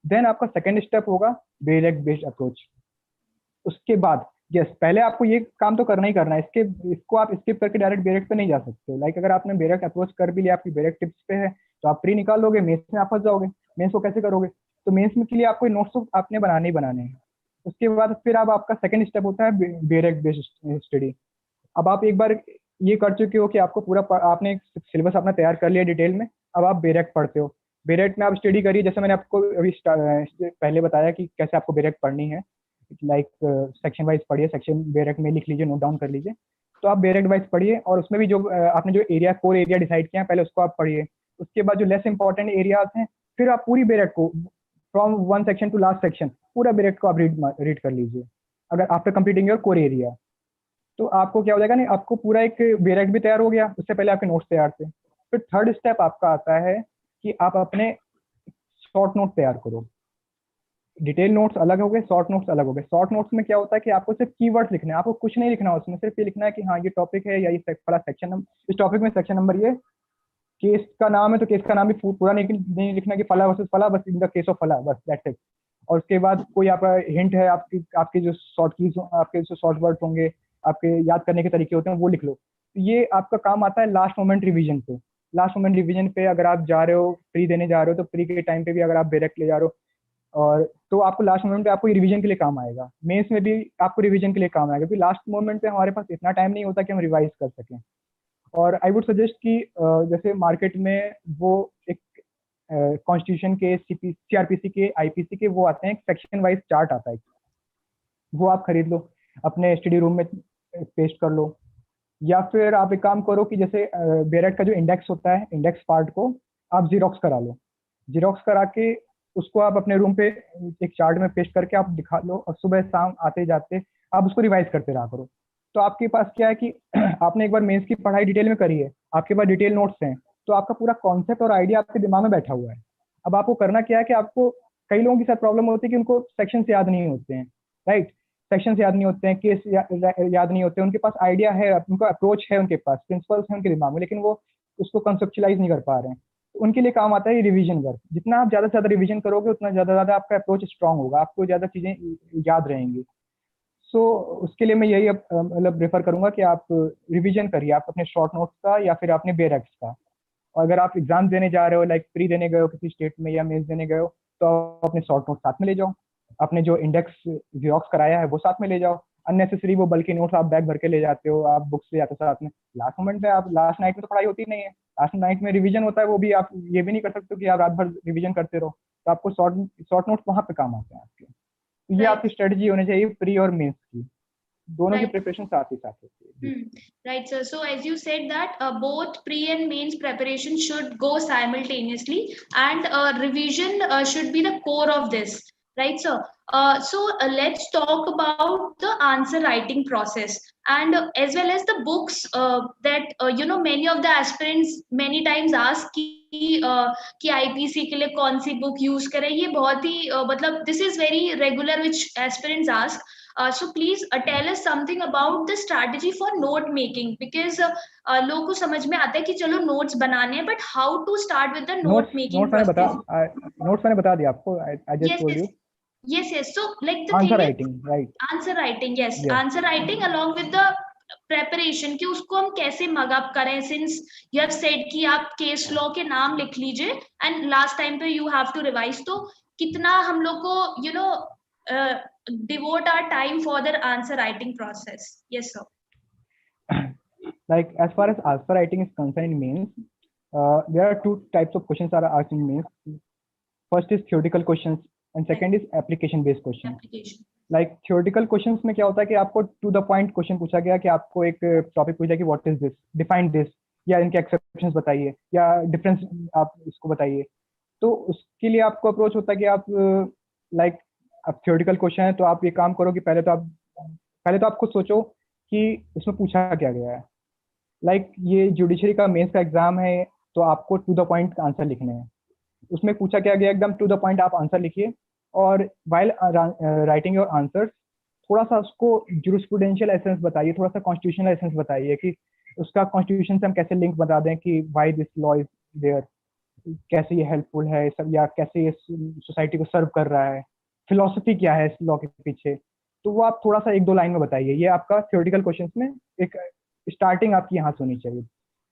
देन आपका सेकंड स्टेप होगा डायरेक्ट बेस्ड अप्रोच। उसके बाद यस पहले आपको ये काम तो करना ही करना है, इसको आप स्किप करके डायरेक्ट डायरेक्ट पे नहीं जा सकते। लाइक अगर आपने डायरेक्ट अप्रोच कर भी लिया, आपकी डायरेक्ट टिप्स पे है तो आप प्री निकाल लोगे, मेंस में आप फंस जाओगे। मेंस को कैसे करोगे? तो मेंस में के लिए आपको नोट्स तो आपने बनाने ही बनाने हैं। उसके बाद फिर अब आपका सेकंड स्टेप होता है डायरेक्ट बेस्ड स्टडी। अब आप एक बार ये कर चुके हो कि आपको पूरा आपने सिलेबस अपना तैयार कर लिया डिटेल में, अब आप बेरेक्ट पढ़ते हो। बेरेक्ट में आप स्टडी करिए, जैसे मैंने आपको अभी पहले बताया कि कैसे आपको बेरेक्ट पढ़नी है। लाइक सेक्शन वाइज पढ़िए, सेक्शन बेरेक्ट में लिख लीजिए, नोट डाउन कर लीजिए। तो आप बेरेक्ट वाइज पढ़िए और उसमें भी जो आपने जो एरिया कोर एरिया डिसाइड किया है पहले उसको आप पढ़िए। उसके बाद जो लेस इंपॉर्टेंट एरियाज हैं फिर आप पूरी बेरेक्ट को from one section two last section पूरा बेरेक्ट को आप रीड कर लीजिए अगर after completing your core area. तो आपको क्या हो जाएगा नहीं, आपको पूरा एक बेरेक्ट भी तैयार हो गया, उससे पहले आपके नोट्स तैयार थे। फिर थर्ड स्टेप आपका आता है कि आप अपने शॉर्ट नोट तैयार करो। डिटेल नोट्स अलग हो गए, शॉर्ट नोट्स अलग हो गए। शॉर्ट नोट्स में क्या होता है कि आपको सिर्फ कीवर्ड्स लिखने हैं, आपको कुछ नहीं लिखना उसमें, सिर्फ ये लिखना है कि हाँ ये टॉपिक है या ये फला सेक्शन नंबर, इस टॉपिक में सेक्शन नंबर ये, केस का नाम है तो केस का नाम भी पूरा नहीं लिखना कि फला वर्सेस फला, बस इन द केस ऑफ फला, बस दैट्स इट। और उसके बाद कोई आपका हिंट है, आपके जो शॉर्ट कीज, आपके जो शॉर्ट वर्ड होंगे, आपके याद करने के तरीके होते हैं वो लिख लो। तो ये आपका काम आता है लास्ट मोमेंट रिवीजन पे। लास्ट मोमेंट रिवीजन पे अगर आप जा रहे हो, प्री देने जा रहे हो, तो प्री के टाइम पे भी अगर आप डायरेक्ट ले जा रहे हो और तो आपको लास्ट मोमेंट पे आपको रिवीजन के लिए काम आएगा। मेंस में भी आपको रिवीजन के लिए काम आएगा, क्योंकि लास्ट मोमेंट पे हमारे पास इतना टाइम नहीं होता कि हम रिवाइज कर सकें। और आई वुड सजेस्ट कि जैसे मार्केट में वो एक कॉन्स्टिट्यूशन के, सीआरपीसी के, आईपीसी के वो आते हैं, सेक्शन वाइज चार्ट आता है, वो आप खरीद लो, अपने स्टडी रूम में पेस्ट कर लो। या फिर आप एक काम करो कि जैसे बेरेट का जो इंडेक्स होता है, इंडेक्स पार्ट को आप जीरोक्स करा लो। जीरोक्स करा के उसको आप अपने रूम पे एक चार्ट में पेस्ट करके आप दिखा लो, और सुबह शाम आते जाते आप उसको रिवाइज करते रहा करो। तो आपके पास क्या है कि आपने एक बार मेंस की पढ़ाई डिटेल में करी है, आपके पास डिटेल नोट्स हैं, तो आपका पूरा कॉन्सेप्ट और आइडिया आपके दिमाग में बैठा हुआ है। अब आपको करना क्या है कि आपको, कई लोगों के साथ प्रॉब्लम होती है कि उनको सेक्शन याद नहीं होते हैं, राइट। सेक्शन याद नहीं होते हैं, केस याद नहीं होते हैं, उनके पास आइडिया है, उनका अप्रोच है, उनके पास प्रिंसिपल्स हैं उनके दिमाग में, लेकिन वो उसको कंसेप्चुलाइज नहीं कर पा रहे हैं। तो उनके लिए काम आता है ये रिवीजन वर्क। जितना आप ज़्यादा से ज़्यादा रिवीजन करोगे उतना ज़्यादा आपका अप्रोच स्ट्रांग होगा, आपको ज़्यादा चीज़ें याद रहेंगी। सो उसके लिए मैं यही मतलब रेफर करूंगा कि आप रिवीजन करिए, आप अपने शॉर्ट नोट्स का या फिर अपने बेरेक्स का। और अगर आप एग्जाम देने जा रहे हो, लाइक प्री देने गए हो किसी स्टेट में या मेंस देने गए हो, तो आप अपने शॉर्ट नोट्स साथ में ले जाओ, अपने जो इंडेक्स जीरोक्स कराया है वो साथ में ले जाओ। अननेसेसरी वो बल्कि नोट्स आप बैग भर के ले जाते हो, आप बुक्स ले जाते हो साथ में, लास्ट मोमेंट पे आप, लास्ट नाइट में तो पढ़ाई होती नहीं है, लास्ट नाइट में रिवीजन होता है, वो भी आप ये भी नहीं कर सकते कि आप रात भर रिवीजन करते रहो। तो आपको शॉर्ट नोट्स वहाँ पे काम आते हैं आपके। तो ये आपकी स्ट्रेटजी होनी चाहिए प्री और मेंस की, दोनों की प्रिपरेशन साथ ही साथ होती है। Right, sir. So as you said that both pre and mains preparation should go simultaneously, and revision should be the core of this, right, sir? Let's talk about the answer writing process, and as well as the books that many of the aspirants many times ask कि IPC के लिए कौन सी book use करें. ये बहुत ही मतलब this is very regular which aspirants ask. So please tell us something about the strategy for note making, because लोगों को समझ में आता है कि चलो notes बनाने हैं, but how to start with the note making process. Notes मैंने बता दिया आपको. I just told you. Yes. So like the Answer thing writing, is, right? Answer writing, yes. Yes. Answer writing along with the preparation कि उसको हम कैसे mug up करें, since you have said कि आप case law के नाम लिख लीजिए and last time पे you have to revise, तो कितना हम लोग को devote our time for the answer writing process. Yes, sir. Like as far as answer writing is concerned, means there are two types of questions are asked in means. First is theoretical questions and second is application based questions. Like theoretical questions में क्या होता है कि आपको to the point question पूछा गया कि आपको एक टॉपिक पूछा कि what is this, define this, या इनके एक्सेप्शंस बताइए या डिफरेंस आप इसको बताइए. तो उसके लिए आपको अप्रोच होता है कि आप लाइक अब थियोरेटिकल क्वेश्चन है तो आप ये काम करो कि पहले तो आप खुद सोचो कि उसमें पूछा क्या गया है. लाइक ये जुडिशरी का मेंस का एग्जाम है तो आपको टू द पॉइंट आंसर लिखने हैं. उसमें पूछा क्या गया एकदम टू द पॉइंट आप आंसर लिखिए, और वाइल राइटिंग योर आंसर्स थोड़ा सा उसको जूरिस्प्रूडेंशियल एसेंस बताइए, थोड़ा सा कॉन्स्टिट्यूशनल एसेंस बताइए कि उसका कॉन्स्टिट्यूशन से हम कैसे लिंक बता दें कि why this law is there, कैसे ये हेल्पफुल है सब, या कैसे ये सोसाइटी को सर्व कर रहा है, फिलॉसफी क्या है इस लॉ के पीछे. तो वो आप थोड़ा सा एक दो लाइन में बताइए. ये आपका थ्योरेटिकल क्वेश्चंस में एक स्टार्टिंग आपकी यहाँ से होनी चाहिए.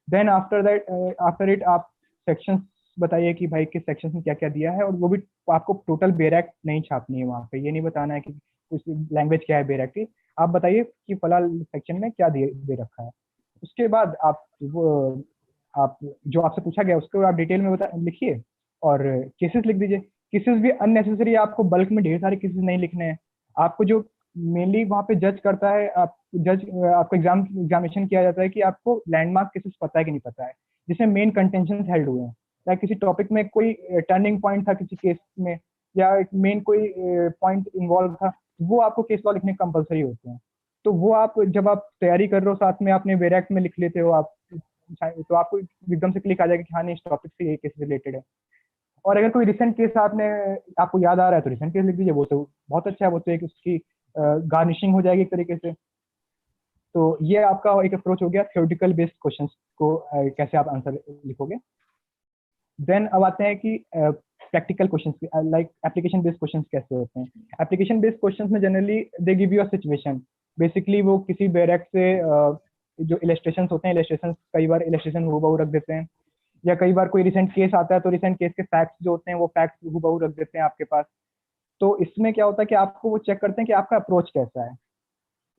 देन आफ्टर इट आप सेक्शंस बताइए कि भाई किस सेक्शन में क्या क्या दिया है, और वो भी आपको टोटल बेयर एक्ट नहीं छापनी है वहाँ पे. ये नहीं बताना है कि उस लैंग्वेज क्या है बेयर एक्ट की. आप बताइए कि फला सेक्शन में क्या दे रखा है. उसके बाद आप जो आपसे पूछा गया उसको आप डिटेल में लिखिए और केसेस लिख दीजिए. केसेस भी अननेसेसरी आपको बल्क में ढेर सारे केसेस नहीं लिखने हैं. आपको जो मेनली वहाँ पे जज करता है, आपको एग्जामिनेशन किया जाता है कि आपको लैंडमार्क केसेस पता है कि नहीं पता है, जिसमें मेन कंटेंशन हेल्ड हुए हैं. लाइक किसी टॉपिक में कोई टर्निंग पॉइंट था किसी केस में, या मेन कोई पॉइंट इन्वॉल्व था, वो आपको केस लॉ लिखने कंपलसरी होते हैं. तो वो आप जब आप तैयारी कर रहे हो साथ में आपने वेर एक्ट में लिख लेते हो आप, तो आपको एकदम से क्लिक आ जाएगा कि हाँ नहीं इस टॉपिक से ये केस रिलेटेड है. और अगर कोई रिसेंट केस आपको याद आ रहा है तो रिसेंट केस लिख दीजिए, वो तो बहुत अच्छा है. वो तो एक उसकी गार्निशिंग हो जाएगी एक तरीके से. तो ये आपका एक अप्रोच हो गया थ्योरेटिकल बेस्ड क्वेश्चंस को कैसे आप आंसर लिखोगे. देन अब आते हैं कि practical questions, like application based questions कैसे होते हैं. एप्लीकेशन बेस्ड क्वेश्चंस में generally they give you a situation. Basically वो किसी बैरक से जो इलस्ट्रेशन होते हैं, इलस्ट्रेशन कई बार इलस्ट्रेशन हूबहू रख देते हैं, या कई बार कोई रिसेंट केस आता है तो रिसेंट केस के फैक्ट्स जो होते हैं वो फैक्ट्स हूबहू रख देते हैं आपके पास. तो इसमें क्या होता है कि आपको वो चेक करते हैं कि आपका अप्रोच कैसा है.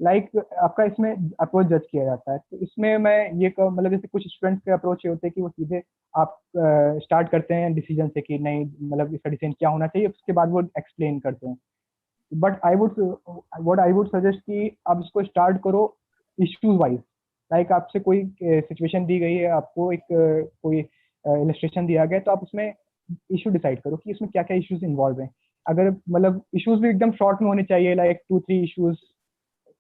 लाइक आपका इसमें अप्रोच जज किया जाता है. तो इसमें मैं ये मतलब जैसे कुछ स्टूडेंट्स के अप्रोच ये होते हैं कि वो सीधे आप स्टार्ट करते हैं डिसीजन से कि नहीं मतलब इसका डिसीजन क्या होना चाहिए, उसके बाद वो एक्सप्लेन करते हैं. बट आई वुड सजेस्ट कि आप इसको स्टार्ट करो इश्यूज वाइज. लाइक आपसे कोई सिचुएशन दी गई है, आपको एक कोई इलस्ट्रेशन दिया गया है, तो आप उसमें इशू डिसाइड करो कि इसमें क्या क्या इश्यूज इन्वॉल्व हैं. अगर मतलब इश्यूज भी एकदम शॉर्ट में होने चाहिए, लाइक 2-3 इश्यूज.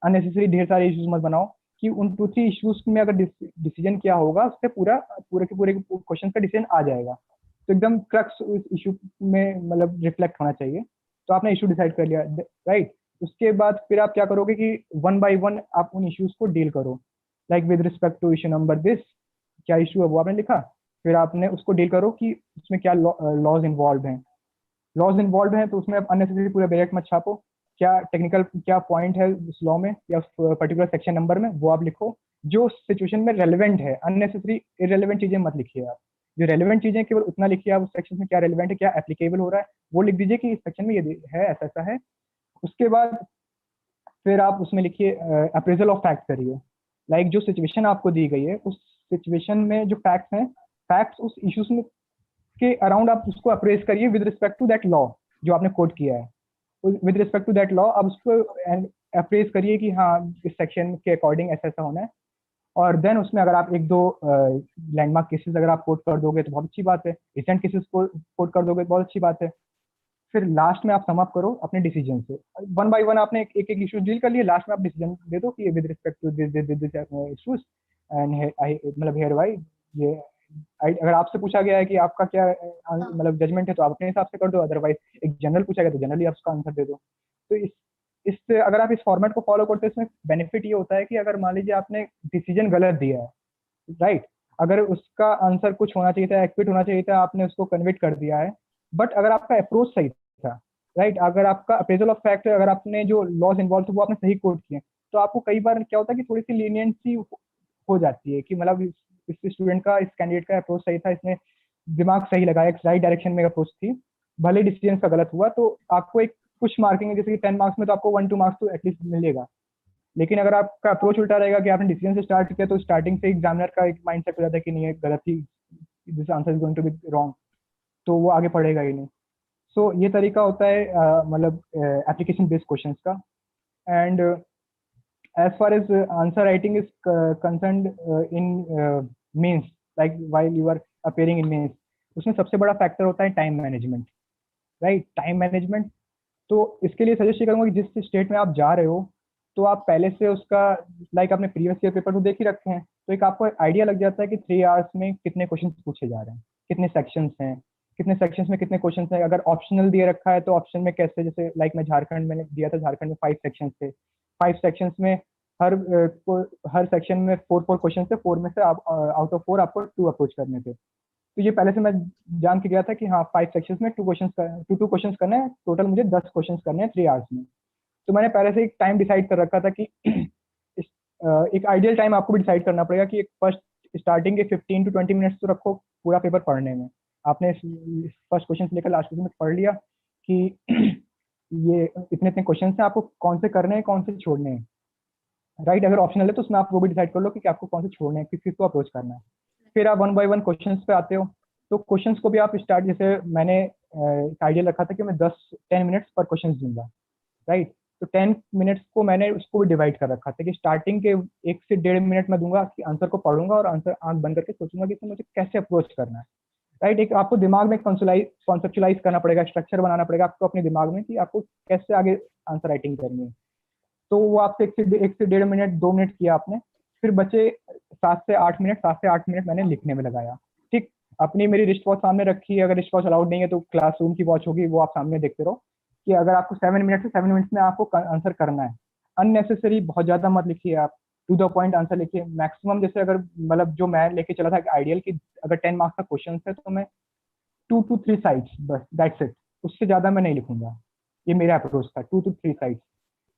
अननेसेसरी ढेर सारे इश्यूज मत बनाओ कि उन 2-3 इश्यूज में अगर डिसीजन क्या होगा उससे पूरे के पूरे क्वेश्चन का डिसीजन आ जाएगा. तो एकदम क्रक्स उस इशू में मतलब रिफ्लेक्ट होना चाहिए. तो आपने इशू डिसाइड कर लिया, राइट. उसके बाद फिर आप क्या करोगे कि 1 by 1 आप उन इश्यूज को डील करो. Like with respect to issue number this, क्या इशू है वो आपने लिखा, फिर आपने उसको डील करो कि उसमें क्या लॉज इन्वॉल्व हैं. तो उसमें अननेसेसरी पूरा बैरेक्ट मत छापो. क्या टेक्निकल क्या पॉइंट है उस लॉ में या उस पर्टिकुलर सेक्शन नंबर में, वो आप लिखो जो सिचुएशन में रेलेवेंट है. अननेसेसरी इररेलेवेंट चीजें मत लिखिए आप. जो रेलेवेंट चीजें केवल उतना लिखिए आप उस सेक्शन में क्या रेलेवेंट है, क्या एप्लीकेबल हो रहा है, वो लिख दीजिए कि इस सेक्शन में ये है, ऐसा ऐसा है. उसके बाद फिर आप उसमें लिखिए अप्रेजल ऑफ फैक्ट करिए. लाइक जो सिचुएशन आपको दी गई है उस सिचुएशन में जो फैक्ट्स हैं, फैक्ट्स उस इश्यूज में के अराउंड आप उसको अप्रेज करिए with respect to that law जो आपने कोट किया है. With respect to that law आप उसको अप्रेज करिए कि हाँ इस सेक्शन के अकॉर्डिंग ऐसा ऐसा होना है. और देन उसमें अगर आप एक दो लैंडमार्क केसेस अगर आप कोट कर दोगे तो बहुत अच्छी बात है. रिसेंट केसेस को कोट कर दोगे तो बहुत अच्छी बात है. फिर लास्ट में आप सम अप करो अपने डिसीजन से, वन बाय वन आपने एक एक इशू डील कर लिए, लास्ट में आप डिसीजन दे दो कि with respect to this issues and I मतलब हेयर वाई ये अगर आपसे पूछा गया है कि आपका क्या मतलब जजमेंट है तो आप अपने हिसाब से कर दो, अदरवाइज एक जनरल पूछा गया तो जनरली आप उसका आंसर दे दो। तो इस अगर आप इस फॉर्मेट को फॉलो करते हो इसमें बेनिफिट ये होता है कि अगर मान लीजिए आपने डिसीजन गलत दिया है, राइट, अगर उसका आंसर कुछ होना चाहिए था, एक्विट होना चाहिए था, आपने उसको कन्विट कर दिया है, बट अगर आपका अप्रोच सही था, राइट, अगर आपका अप्रेजल ऑफ फैक्ट, अगर आपने जो लॉज इन्वॉल्व थे वो आपने सही कोट किए, तो आपको कई बार क्या होता है कि थोड़ी सी लीनियंसी हो जाती है कि मतलब इस स्टूडेंट का, इस कैंडिडेट का अप्रोच सही था, इसने दिमाग सही लगाया, एक राइट डायरेक्शन में अप्रोच थी, भले डिसीजन का गलत हुआ तो आपको एक कुछ मार्किंग है, जैसे कि 10 मार्क्स में तो आपको 1-2 मार्क्स तो एटलीस्ट मिलेगा। लेकिन अगर आपका अप्रोच उल्टा रहेगा कि आपने डिसीजन से स्टार्ट किया तो स्टार्टिंग से एग्जामिनर का एक माइंडसेट हो जाता है कि नहीं ये गलत ही, this answer is going to be wrong, तो वो आगे पढ़ेगा ही नहीं। सो ये तरीका होता है मतलब एप्लीकेशन बेस्ड क्वेश्चंस का। And as far as answer writing is concerned in means, like while you are appearing in means, उसमें सबसे बड़ा फैक्टर होता है time management, right, time management. तो इसके लिए सजेस्ट करूंगा कि जिस स्टेट में आप जा रहे हो तो आप पहले से उसका लाइक आपने प्रीवियस ईयर पेपर तो देख ही रखे हैं, तो एक आपको आइडिया लग जाता है कि 3 आवर्स में कितने क्वेश्चन पूछे जा रहे हैं, कितने सेक्शंस हैं, कितने सेक्शंस में कितने क्वेश्चन हैं। अगर ऑप्शनल दिए रखा है तो ऑप्शन में कैसे, जैसे लाइक मैं झारखंड में दिया था, झारखंड में 5 सेक्शन थे, 5 सेक्शंस में हर हर सेक्शन में 4 क्वेश्चन थे, 4 में से आप आउट ऑफ 4 आपको 2 अप्रोच करने थे। तो ये पहले से मैं जान के गया था कि हाँ 5 सेक्शंस में 2 क्वेश्चन करने हैं, टोटल मुझे 10 क्वेश्चन करने हैं 3 आवर्स में। तो मैंने पहले से एक टाइम डिसाइड कर रखा था कि एक आइडियल टाइम आपको भी डिसाइड करना पड़ेगा कि एक फर्स्ट स्टार्टिंग के 15 to 20 मिनट्स तो रखो पूरा पेपर पढ़ने में। आपने फर्स्ट क्वेश्चन से लेकर लास्ट क्वेश्चन तक पढ़ लिया कि ये इतने इतने क्वेश्चन हैं, आपको कौन से करने हैं कौन से छोड़ने हैं, राइट। अगर ऑप्शनल है तो उसमें आप वो भी डिसाइड कर लो कि आपको कौन से छोड़ने हैं, किसको अप्रोच करना है। फिर आप 1 बाय 1 क्वेश्चंस पे आते हो, तो क्वेश्चंस को भी आप स्टार्ट, जैसे मैंने एक आइडिया रखा था कि मैं 10 मिनट्स पर क्वेश्चन दूंगा, राइट। तो 10 मिनट्स को मैंने उसको भी डिवाइड कर रखा था कि स्टार्टिंग के 1 से 1.5 मिनट में दूंगा कि आंसर को पढ़ूंगा और आंसर आंख बंद करके सोचूंगा कि इसमें मुझे कैसे अप्रोच करना है, राइट। एक आपको दिमाग में कॉन्सेप्चुलाइज करना पड़ेगा, स्ट्रक्चर बनाना पड़ेगा आपको अपने दिमाग में कि आपको कैसे आगे आंसर राइटिंग करनी है। तो वो आपसे 1 से 1.5 मिनट 2 मिनट किया आपने, फिर बचे 7 से 8 मिनट मैंने लिखने में लगाया, ठीक। अपनी मेरी रिस्ट वॉच सामने रखी है, अगर रिस्ट वॉच अलाउड नहीं है तो क्लासरूम की वॉच होगी, वो आप सामने देखते रहो कि अगर आपको 7 मिनट्स में आपको आंसर करना है। अननेसेसरी बहुत ज्यादा मत लिखिए, आप टू द पॉइंट आंसर लिखिए। मैक्सिमम जैसे अगर मतलब जो मैं लेके चला था आइडियल की, अगर 10 मार्क्स का क्वेश्चन है तो मैं 2 to 3 साइड्स बस, दैट्स इट, उससे ज्यादा मैं नहीं लिखूंगा। ये मेरा अप्रोच था, 2 to 3 साइड्स।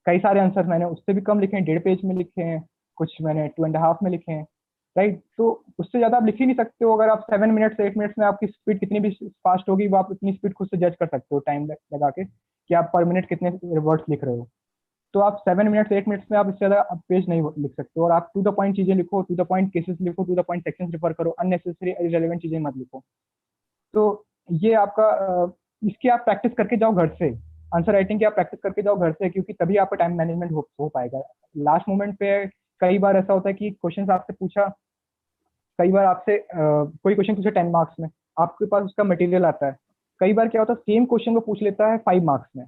कई सारे आंसर मैंने उससे भी कम लिखे हैं, 1.5 पेज में लिखे हैं, कुछ मैंने 2.5 में लिखे हैं, राइट। तो उससे ज्यादा आप लिख ही नहीं सकते हो। अगर आप 7 मिनट से 8 मिनट्स में आपकी स्पीड कितनी भी फास्ट होगी, वो आप इतनी स्पीड खुद से जज कर सकते हो टाइम लगा के कि आप पर मिनट कितने वर्ड्स लिख रहे हो। तो आप 7 मिनट से 8 मिनट्स में आप इससे ज्यादा पेज नहीं लिख सकते हो। और आप टू द पॉइंट चीजें लिखो, टू द पॉइंट केसेस लिखो, to the point section refer करो, अननेसेसरी इररिलेवेंट चीजें मत लिखो। तो ये आपका इसकी आप प्रैक्टिस करके जाओ घर से, आंसर राइटिंग की आप प्रैक्टिस करके जाओ घर से, क्योंकि तभी आपका टाइम मैनेजमेंट हो पाएगा। लास्ट मोमेंट पे कई बार ऐसा होता है कि क्वेश्चन आपसे पूछा, कई बार आपसे कोई क्वेश्चन पूछे 10 मार्क्स में, आपके पास उसका मटेरियल आता है। कई बार क्या होता है सेम क्वेश्चन को पूछ लेता है 5 मार्क्स में,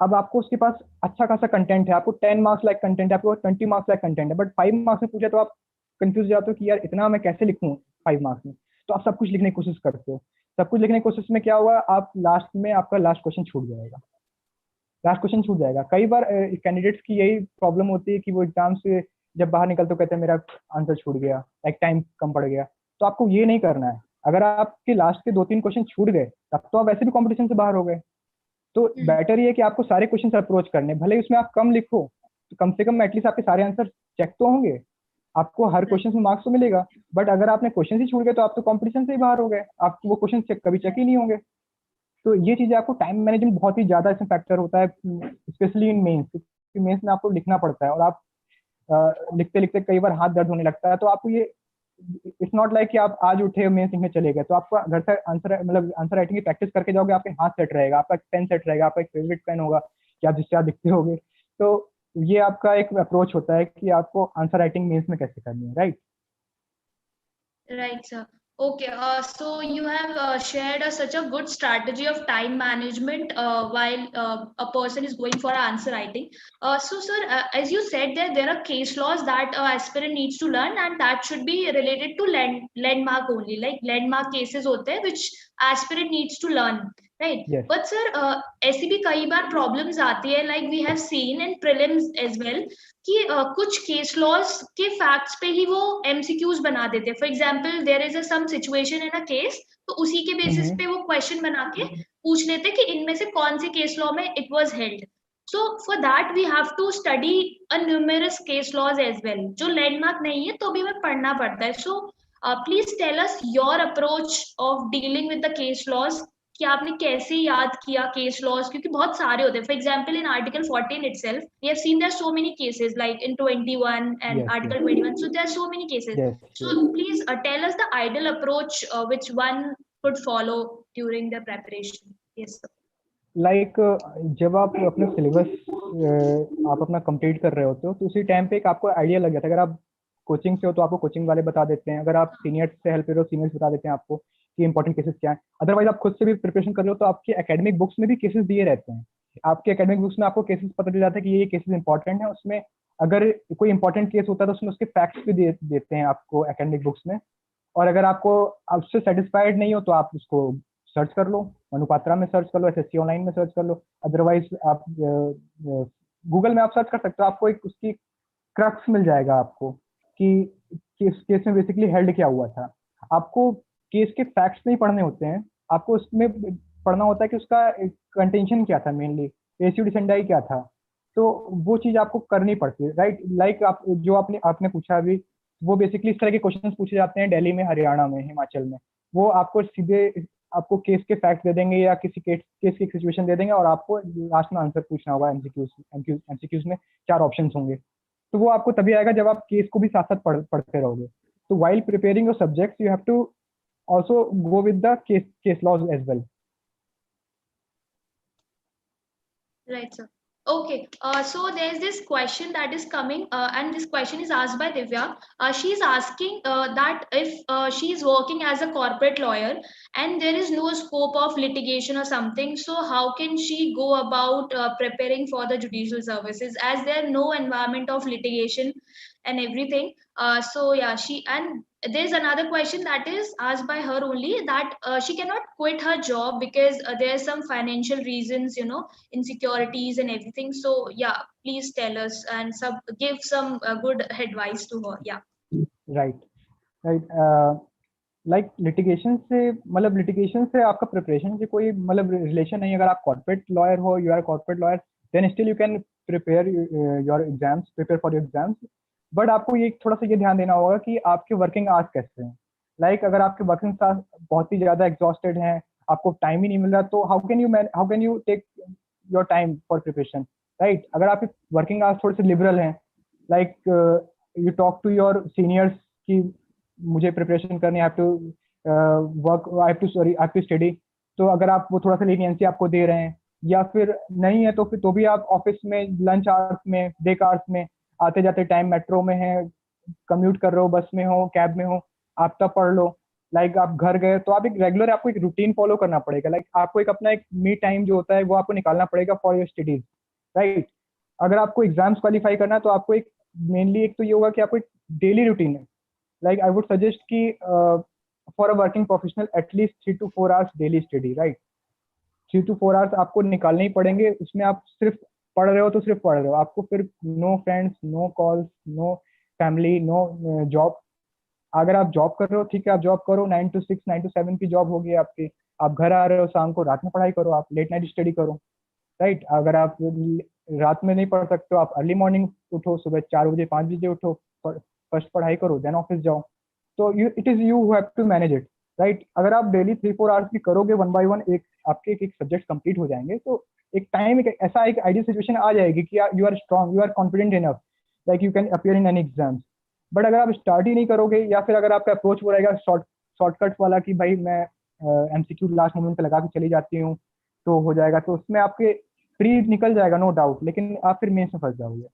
अब आपको उसके पास अच्छा खासा कंटेंट है, आपको 10 मार्क्स लाइक कंटेंट है, आपको 20 मार्क्स लाइक कंटेंट है, बट 5 मार्क्स में पूछे तो आप कंफ्यूज हो जाते हो कि यार इतना मैं कैसे लिखूं 5 मार्क्स में। तो आप सब कुछ लिखने की कोशिश करते हो, सब कुछ लिखने की कोशिश में क्या हुआ, आप लास्ट में आपका लास्ट क्वेश्चन छूट जाएगा, लास्ट क्वेश्चन छूट जाएगा। कई बार कैंडिडेट्स की यही प्रॉब्लम होती है कि वो एग्जाम से जब बाहर निकलते कहते हैं मेरा आंसर छूट गया, लाइक टाइम कम पड़ गया। तो आपको ये नहीं करना है। अगर आपके लास्ट के 2-3 क्वेश्चन छूट गए तब तो आप वैसे भी कंपटीशन से बाहर हो गए। तो बेटर ये है कि आपको सारे क्वेश्चन अप्रोच करने, भले ही उसमें आप कम लिखो तो कम से कम एटलीस्ट आपके सारे आंसर चेक तो होंगे, आपको हर क्वेश्चन में मार्क्स तो मिलेगा। बट अगर आपने क्वेश्चन ही छूट गए तो आप तो कंपटीशन से ही बाहर हो गए, आपको वो क्वेश्चन चेक कभी चेक ही नहीं होंगे। तो ये चीजें आपको टाइम मैनेजमेंट बहुत ही ज्यादा इसमें फैक्टर होता है, स्पेशली इन मेंस, क्योंकि मेंस में आपको लिखना पड़ता है और आप लिखते लिखते कई बार हाथ दर्द होने लगता है। तो आपको ये इट्स नॉट लाइक कि आप आज उठे मेंस लिखने चले गए, तो आपको घर से आंसर मतलब आंसर राइटिंग की प्रैक्टिस करके जाओगे, आपके हाथ सेट रहेगा, आपका पेन सेट रहेगा, आपका एक फेवरेट पेन होगा कि आप जिससे आप लिखते होगे। तो ये आपका एक अप्रोच होता है कि आपको आंसर राइटिंग मेंस में कैसे करनी है, right. Right sir. Okay, so you have shared such a good strategy of time management while a person is going for answer writing. So, sir, as you said, there are case laws that aspirant needs to learn, and that should be related to landmark only. Like landmark cases होते हैं which aspirant needs to learn, right? Yes. But sir, ऐसी भी कई बार problems आती है, like we have seen in prelims as well, कि कुछ case laws के फैक्ट्स पे ही वो एमसीक्यूज बना देते हैं. For example there is a some situation in a case, तो उसी के बेसिस पे वो क्वेश्चन बना के पूछ लेते हैं कि इनमें से कौन से केस लॉ में it was held. So for that we have to study a numerous case laws as well, जो लैंडमार्क नहीं है तो भी हमें पढ़ना पड़ता है. So please tell us your approach of dealing with the case laws, कि आपने कैसे याद किया केस लॉज, क्योंकि बहुत सारे होते हैं. For example in article 14 itself we have seen there are so many cases, like in 21 and Yes. article 21, so there are so many cases. Yes. So please tell us the ideal approach which one could follow during the preparation. Yes sir. Like जब आप अपना syllabus आप अपना complete कर रहे होते हो तो उसी टाइम पे एक आपको आइडिया लग जाता है. अगर आप कोचिंग से हो तो आपको कोचिंग वाले बता देते हैं, अगर आप सीनियर्स से हेल्प ले रहे हो सीनियर्स बता देते हैं आपको कि इंपॉर्टेंट केसेस क्या है. अदरवाइज आप खुद से भी प्रिपरेशन कर रहे हो तो आपके एकेडमिक बुक्स में भी केसेस दिए रहते हैं. आपके एकेडमिक बुक्स में आपको केसेस पता चल जाता है कि ये केसेस इंपॉर्टेंट है. उसमें अगर कोई इंपॉर्टेंट केस होता है तो उसमें उसके फैक्ट्स भी देते हैं आपको एकेडमिक बुक्स में. और अगर आपको उससे सेटिस्फाइड नहीं हो तो आप उसको सर्च कर लो, मनुपात्रा में सर्च कर लो, एसएससी ऑनलाइन में सर्च कर लो. अदरवाइज आप गूगल में आप सर्च कर सकते हो, आपको एक उसकी क्रक्स मिल जाएगा आपको कि इस केस में बेसिकली हेल्ड क्या हुआ था. आपको केस के फैक्ट्स नहीं पढ़ने होते हैं, आपको उसमें पढ़ना होता है कि उसका कंटेंशन क्या था, मेनली रेशियो डिसेंडाई क्या था. तो वो चीज आपको करनी पड़ती है, राइट. लाइक आप जो आपने पूछा अभी, वो बेसिकली इस तरह के क्वेश्चंस पूछे जाते हैं दिल्ली में, हरियाणा में, हिमाचल में. वो आपको सीधे आपको केस के फैक्ट दे देंगे या किसी केस की सिचुएशन दे देंगे और आपको लास्ट में आंसर पूछना होगा. एमसीक्यूज में 4 ऑप्शंस होंगे. तो वो आपको तभी आएगा जब आप केस को भी साथ साथ पढ़ते रहोगे. तो while preparing your subjects you have to also go with the case laws as well. Right, sir. Okay, so there's this question that is coming, and this question is asked by Divya. She's asking that if she's working as a corporate lawyer and there is no scope of litigation or something, so how can she go about preparing for the judicial services, as there no environment of litigation and everything. So yeah, and there's another question that is asked by her only, that she cannot quit her job because there's some financial reasons, insecurities and everything. So yeah, please tell us and give some good advice to her. Yeah. Right. Like litigation से, मतलब litigation से आपका preparation से कोई मतलब relation नहीं. अगर आप कॉर्पोरेट लॉयर हो, you are corporate lawyer, then still you can prepare your exams, prepare for your exams. But आपको ये थोड़ा सा ये ध्यान देना होगा कि आपके वर्किंग आवर्स कैसे हैं. लाइक अगर आपके वर्किंग आवर्स बहुत ही ज्यादा एग्जॉस्टेड हैं, आपको टाइम ही नहीं मिल रहा, तो how can you take your time for preparation, right. अगर आपके वर्किंग आवर्स थोड़े से लिबरल हैं, like you talk to your seniors कि मुझे प्रिपरेशन करनी है, आई हैव टू स्टडी. तो अगर आप वो थोड़ा सा लीनियंसी आपको दे रहे हैं, या फिर नहीं है तो भी आप ऑफिस में लंच आवर्स में, ब्रेक आवर्स में आते जाते टाइम, मेट्रो में है, कम्यूट कर रहे हो, बस में हो, कैब में हो, आप तब पढ़ लो. लाइक आप घर गए तो आप एक रेगुलर आपको एक रूटीन फॉलो करना पड़ेगा. लाइक आपको एक अपना एक मी टाइम जो होता है वो आपको निकालना पड़ेगा फॉर योर स्टडीज, राइट. अगर आपको एग्जाम्स क्वालिफाई करना है तो आपको एक मेनली एक तो ये होगा कि आपको एक डेली रूटीन है. Like I would suggest कि for a working professional at least 3 to 4 hours daily study, right. 3 to 4 hours आपको निकालने ही पड़ेंगे. उसमें आप सिर्फ पढ़ रहे हो तो सिर्फ पढ़ रहे हो, आपको फिर no friends, no calls, no family, no job. अगर आप जॉब कर रहे हो ठीक है, आप जॉब करो, 9 to 6, 9 to 7 की जॉब होगी आपकी. आप घर आ रहे हो शाम को, रात में पढ़ाई करो, आप लेट नाइट स्टडी करो, राइट. अगर आप रात में नहीं पढ़ सकते हो, आप अर्ली मॉर्निंग उठो, सुबह 4 बजे 5 बजे उठो, फर्स्ट पढ़ाई करो, देन ऑफिस जाओ. तो it is you who have to manage it, right. अगर आप डेली 3-4 आवर्स भी करोगे, 1 by 1 आपके एक सब्जेक्ट कंप्लीट हो जाएंगे, तो एक टाइम ऐसा एक आइडियल सिचुएशन आ जाएगी कि you are strong, you are confident enough, like you can appear in any exams. But अगर आप स्टार्ट ही नहीं करोगे, या फिर अगर आपका अप्रोच वो रहेगा शॉर्टकट वाला कि भाई मैं एमसीक्यू लास्ट मोमेंट पे लगा के चली जाती हूँ तो हो जाएगा, तो उसमें आपके प्री निकल जाएगा नो डाउट, लेकिन आप फिर मेंस में फंस जाओगे.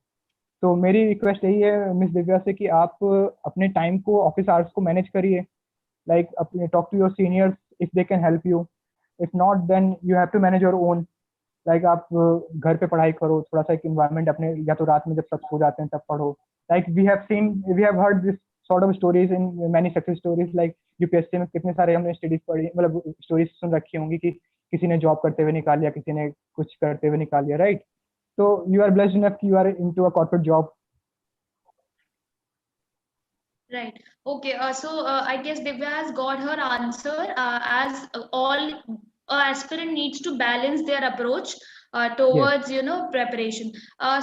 तो मेरी रिक्वेस्ट यही है मिस दिव्या से कि आप अपने टाइम को, ऑफिस आवर्स को मैनेज करिए, like talk to your seniors if they can help you. If not, then you have to manage your own. Like आप घर पे पढ़ाई करो, थोड़ा सा एक इन्वायरमेंट अपने, या तो रात में जब सब सो जाते हैं तब पढ़ो. Like we have heard this sort of stories in many success stories. Like UPSC में कितने सारे हमने स्टडीज पढ़ी, मतलब स्टोरीज सुन रखी होंगी कि किसी ने जॉब करते हुए निकाल लिया, किसी ने कुछ करते हुए निकाल लिया, राइट? तो यू आर ब्लेस्ड इनफ कि you are into a corporate job. Right. Okay. I guess Divya has got her answer. As all aspirant needs to balance their approach Yes. towards preparation.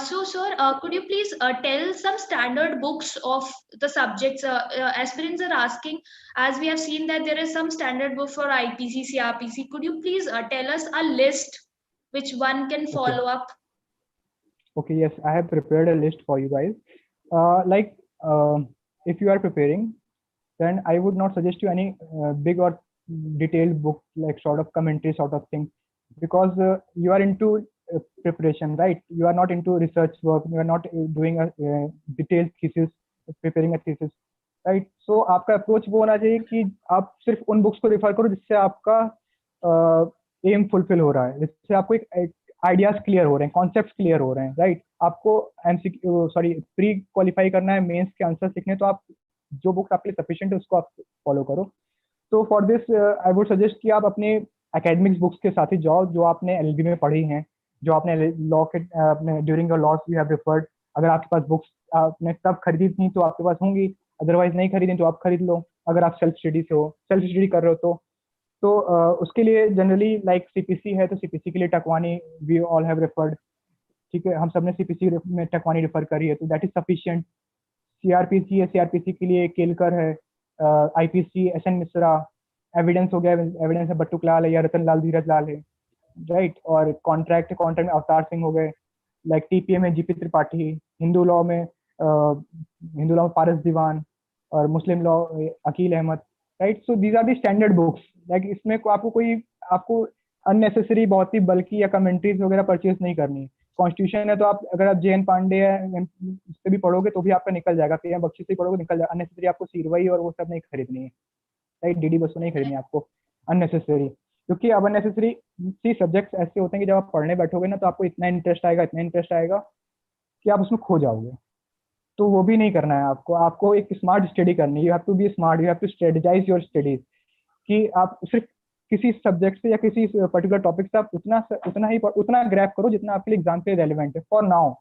So sir, could you please tell some standard books of the subjects aspirants are asking? As we have seen that there is some standard book for IPC, CRPC. Could you please tell us a list which one can Okay. follow up? Okay, yes, I have prepared a list for you guys. Like, if you are preparing, then I would not suggest you any big or detailed book, like sort of commentary sort of thing, because you are into preparation, right? You are not into research work. You are not doing a detailed thesis, preparing a thesis, right? So आपका approach वो होना चाहिए कि आप सिर्फ उन books को refer करो जिससे आपका aim fulfill हो रहा है, जिससे आपको एक आइडियाज क्लियर हो रहे हैं, कॉन्सेप्ट्स क्लियर हो रहे हैं, राइट? आपको प्री क्वालिफाई करना है, मेंस के आंसर लिखने, तो आप जो बुक्स आपके लिए सफिशिएंट है उसको आप फॉलो करो. तो for this I would suggest कि आप अपने एकेडमिक्स बुक्स के साथ ही जाओ जो आपने एलएलबी में पढ़ी हैं, जो आपने लॉ के अपने during your loss you have referred. अगर आपके पास बुक्स आपने तब खरीदी थी तो आपके पास होंगी, अदरवाइज नहीं खरीदी तो आप खरीद लो. अगर आप सेल्फ स्टडी कर रहे हो तो उसके लिए जनरली लाइक सीपीसी है तो सीपीसी के लिए टकवानी वी ऑल हैव रेफर्ड. ठीक है, हम सब ने सीपीसी में टकवानी रेफर करी है, तो दैट इज सफिशिएंट. सीआरपीसी है, सीआरपीसी के लिए केलकर है, आईपीसी एसएन मिश्रा, एविडेंस हो गया, एविडेंस है बट्टू कलाल है या रतन लाल धीरज लाल है, राइट? और कॉन्ट्रैक्ट में अवतार सिंह हो गए. लाइक टीपीए में जीपी त्रिपाठी, हिंदू लॉ में पारस दीवान, और Muslim law Aqil Ahmed, right? So these are the standard books. Like इसमें आपको अननेसेसरी बहुत ही बल्कि या कमेंट्रीज वगैरह परचेज नहीं करनी. कॉन्स्टिट्यूशन है तो अगर आप जैन पांडे है उससे भी पढ़ोगे तो भी आपका निकल जाएगा, पीएम बख्शी से पढ़ोगे निकल जाएगा. अननेसेसरी आपको सीरवई और वो सब नहीं खरीदनी है, राइट? डीडी बसु नहीं खरीदनी है आपको अननेसेसरी, क्योंकि अब अननेसेसरी सी सब्जेक्ट्स ऐसे होते हैं कि जब आप पढ़ने बैठोगे ना तो आपको इतना इंटरेस्ट आएगा कि आप उसमें खो जाओगे. तो वो भी नहीं करना है आपको एक स्मार्ट स्टडी करनी है. You have to be smart, you have to strategize your studies, कि आप सिर्फ किसी सब्जेक्ट से या किसी पर्टिकुलर टॉपिक से आप उतना ग्रैब करो जितना आपके लिए एग्जाम के लिए रेलिवेंट है. For now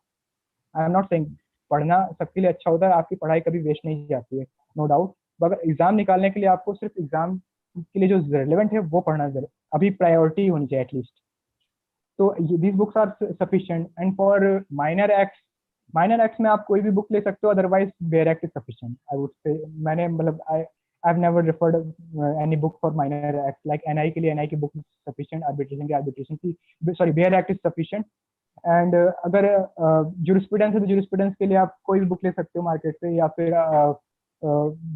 I am not saying पढ़ना सबके लिए अच्छा होता है, आपकी पढ़ाई कभी वेस्ट नहीं जाती है, नो डाउट. अगर एग्जाम निकालने के लिए आपको सिर्फ एग्जाम के लिए जो रेलिवेंट है वो पढ़ना अभी प्रायोरिटी होनी चाहिए एटलीस्ट. तो these books are sufficient. And for minor acts में आप कोई भी बुक ले सकते हो, otherwise bare act is sufficient I would say. मैंने मतलब I've never referred any book for minor acts. Like NI के लिए NI की book is sufficient, arbitration की sorry Baer Act is sufficient. And अगर jurisprudence है तो jurisprudence के लिए आप कोई भी बुक ले सकते हो मार्केट से, या फिर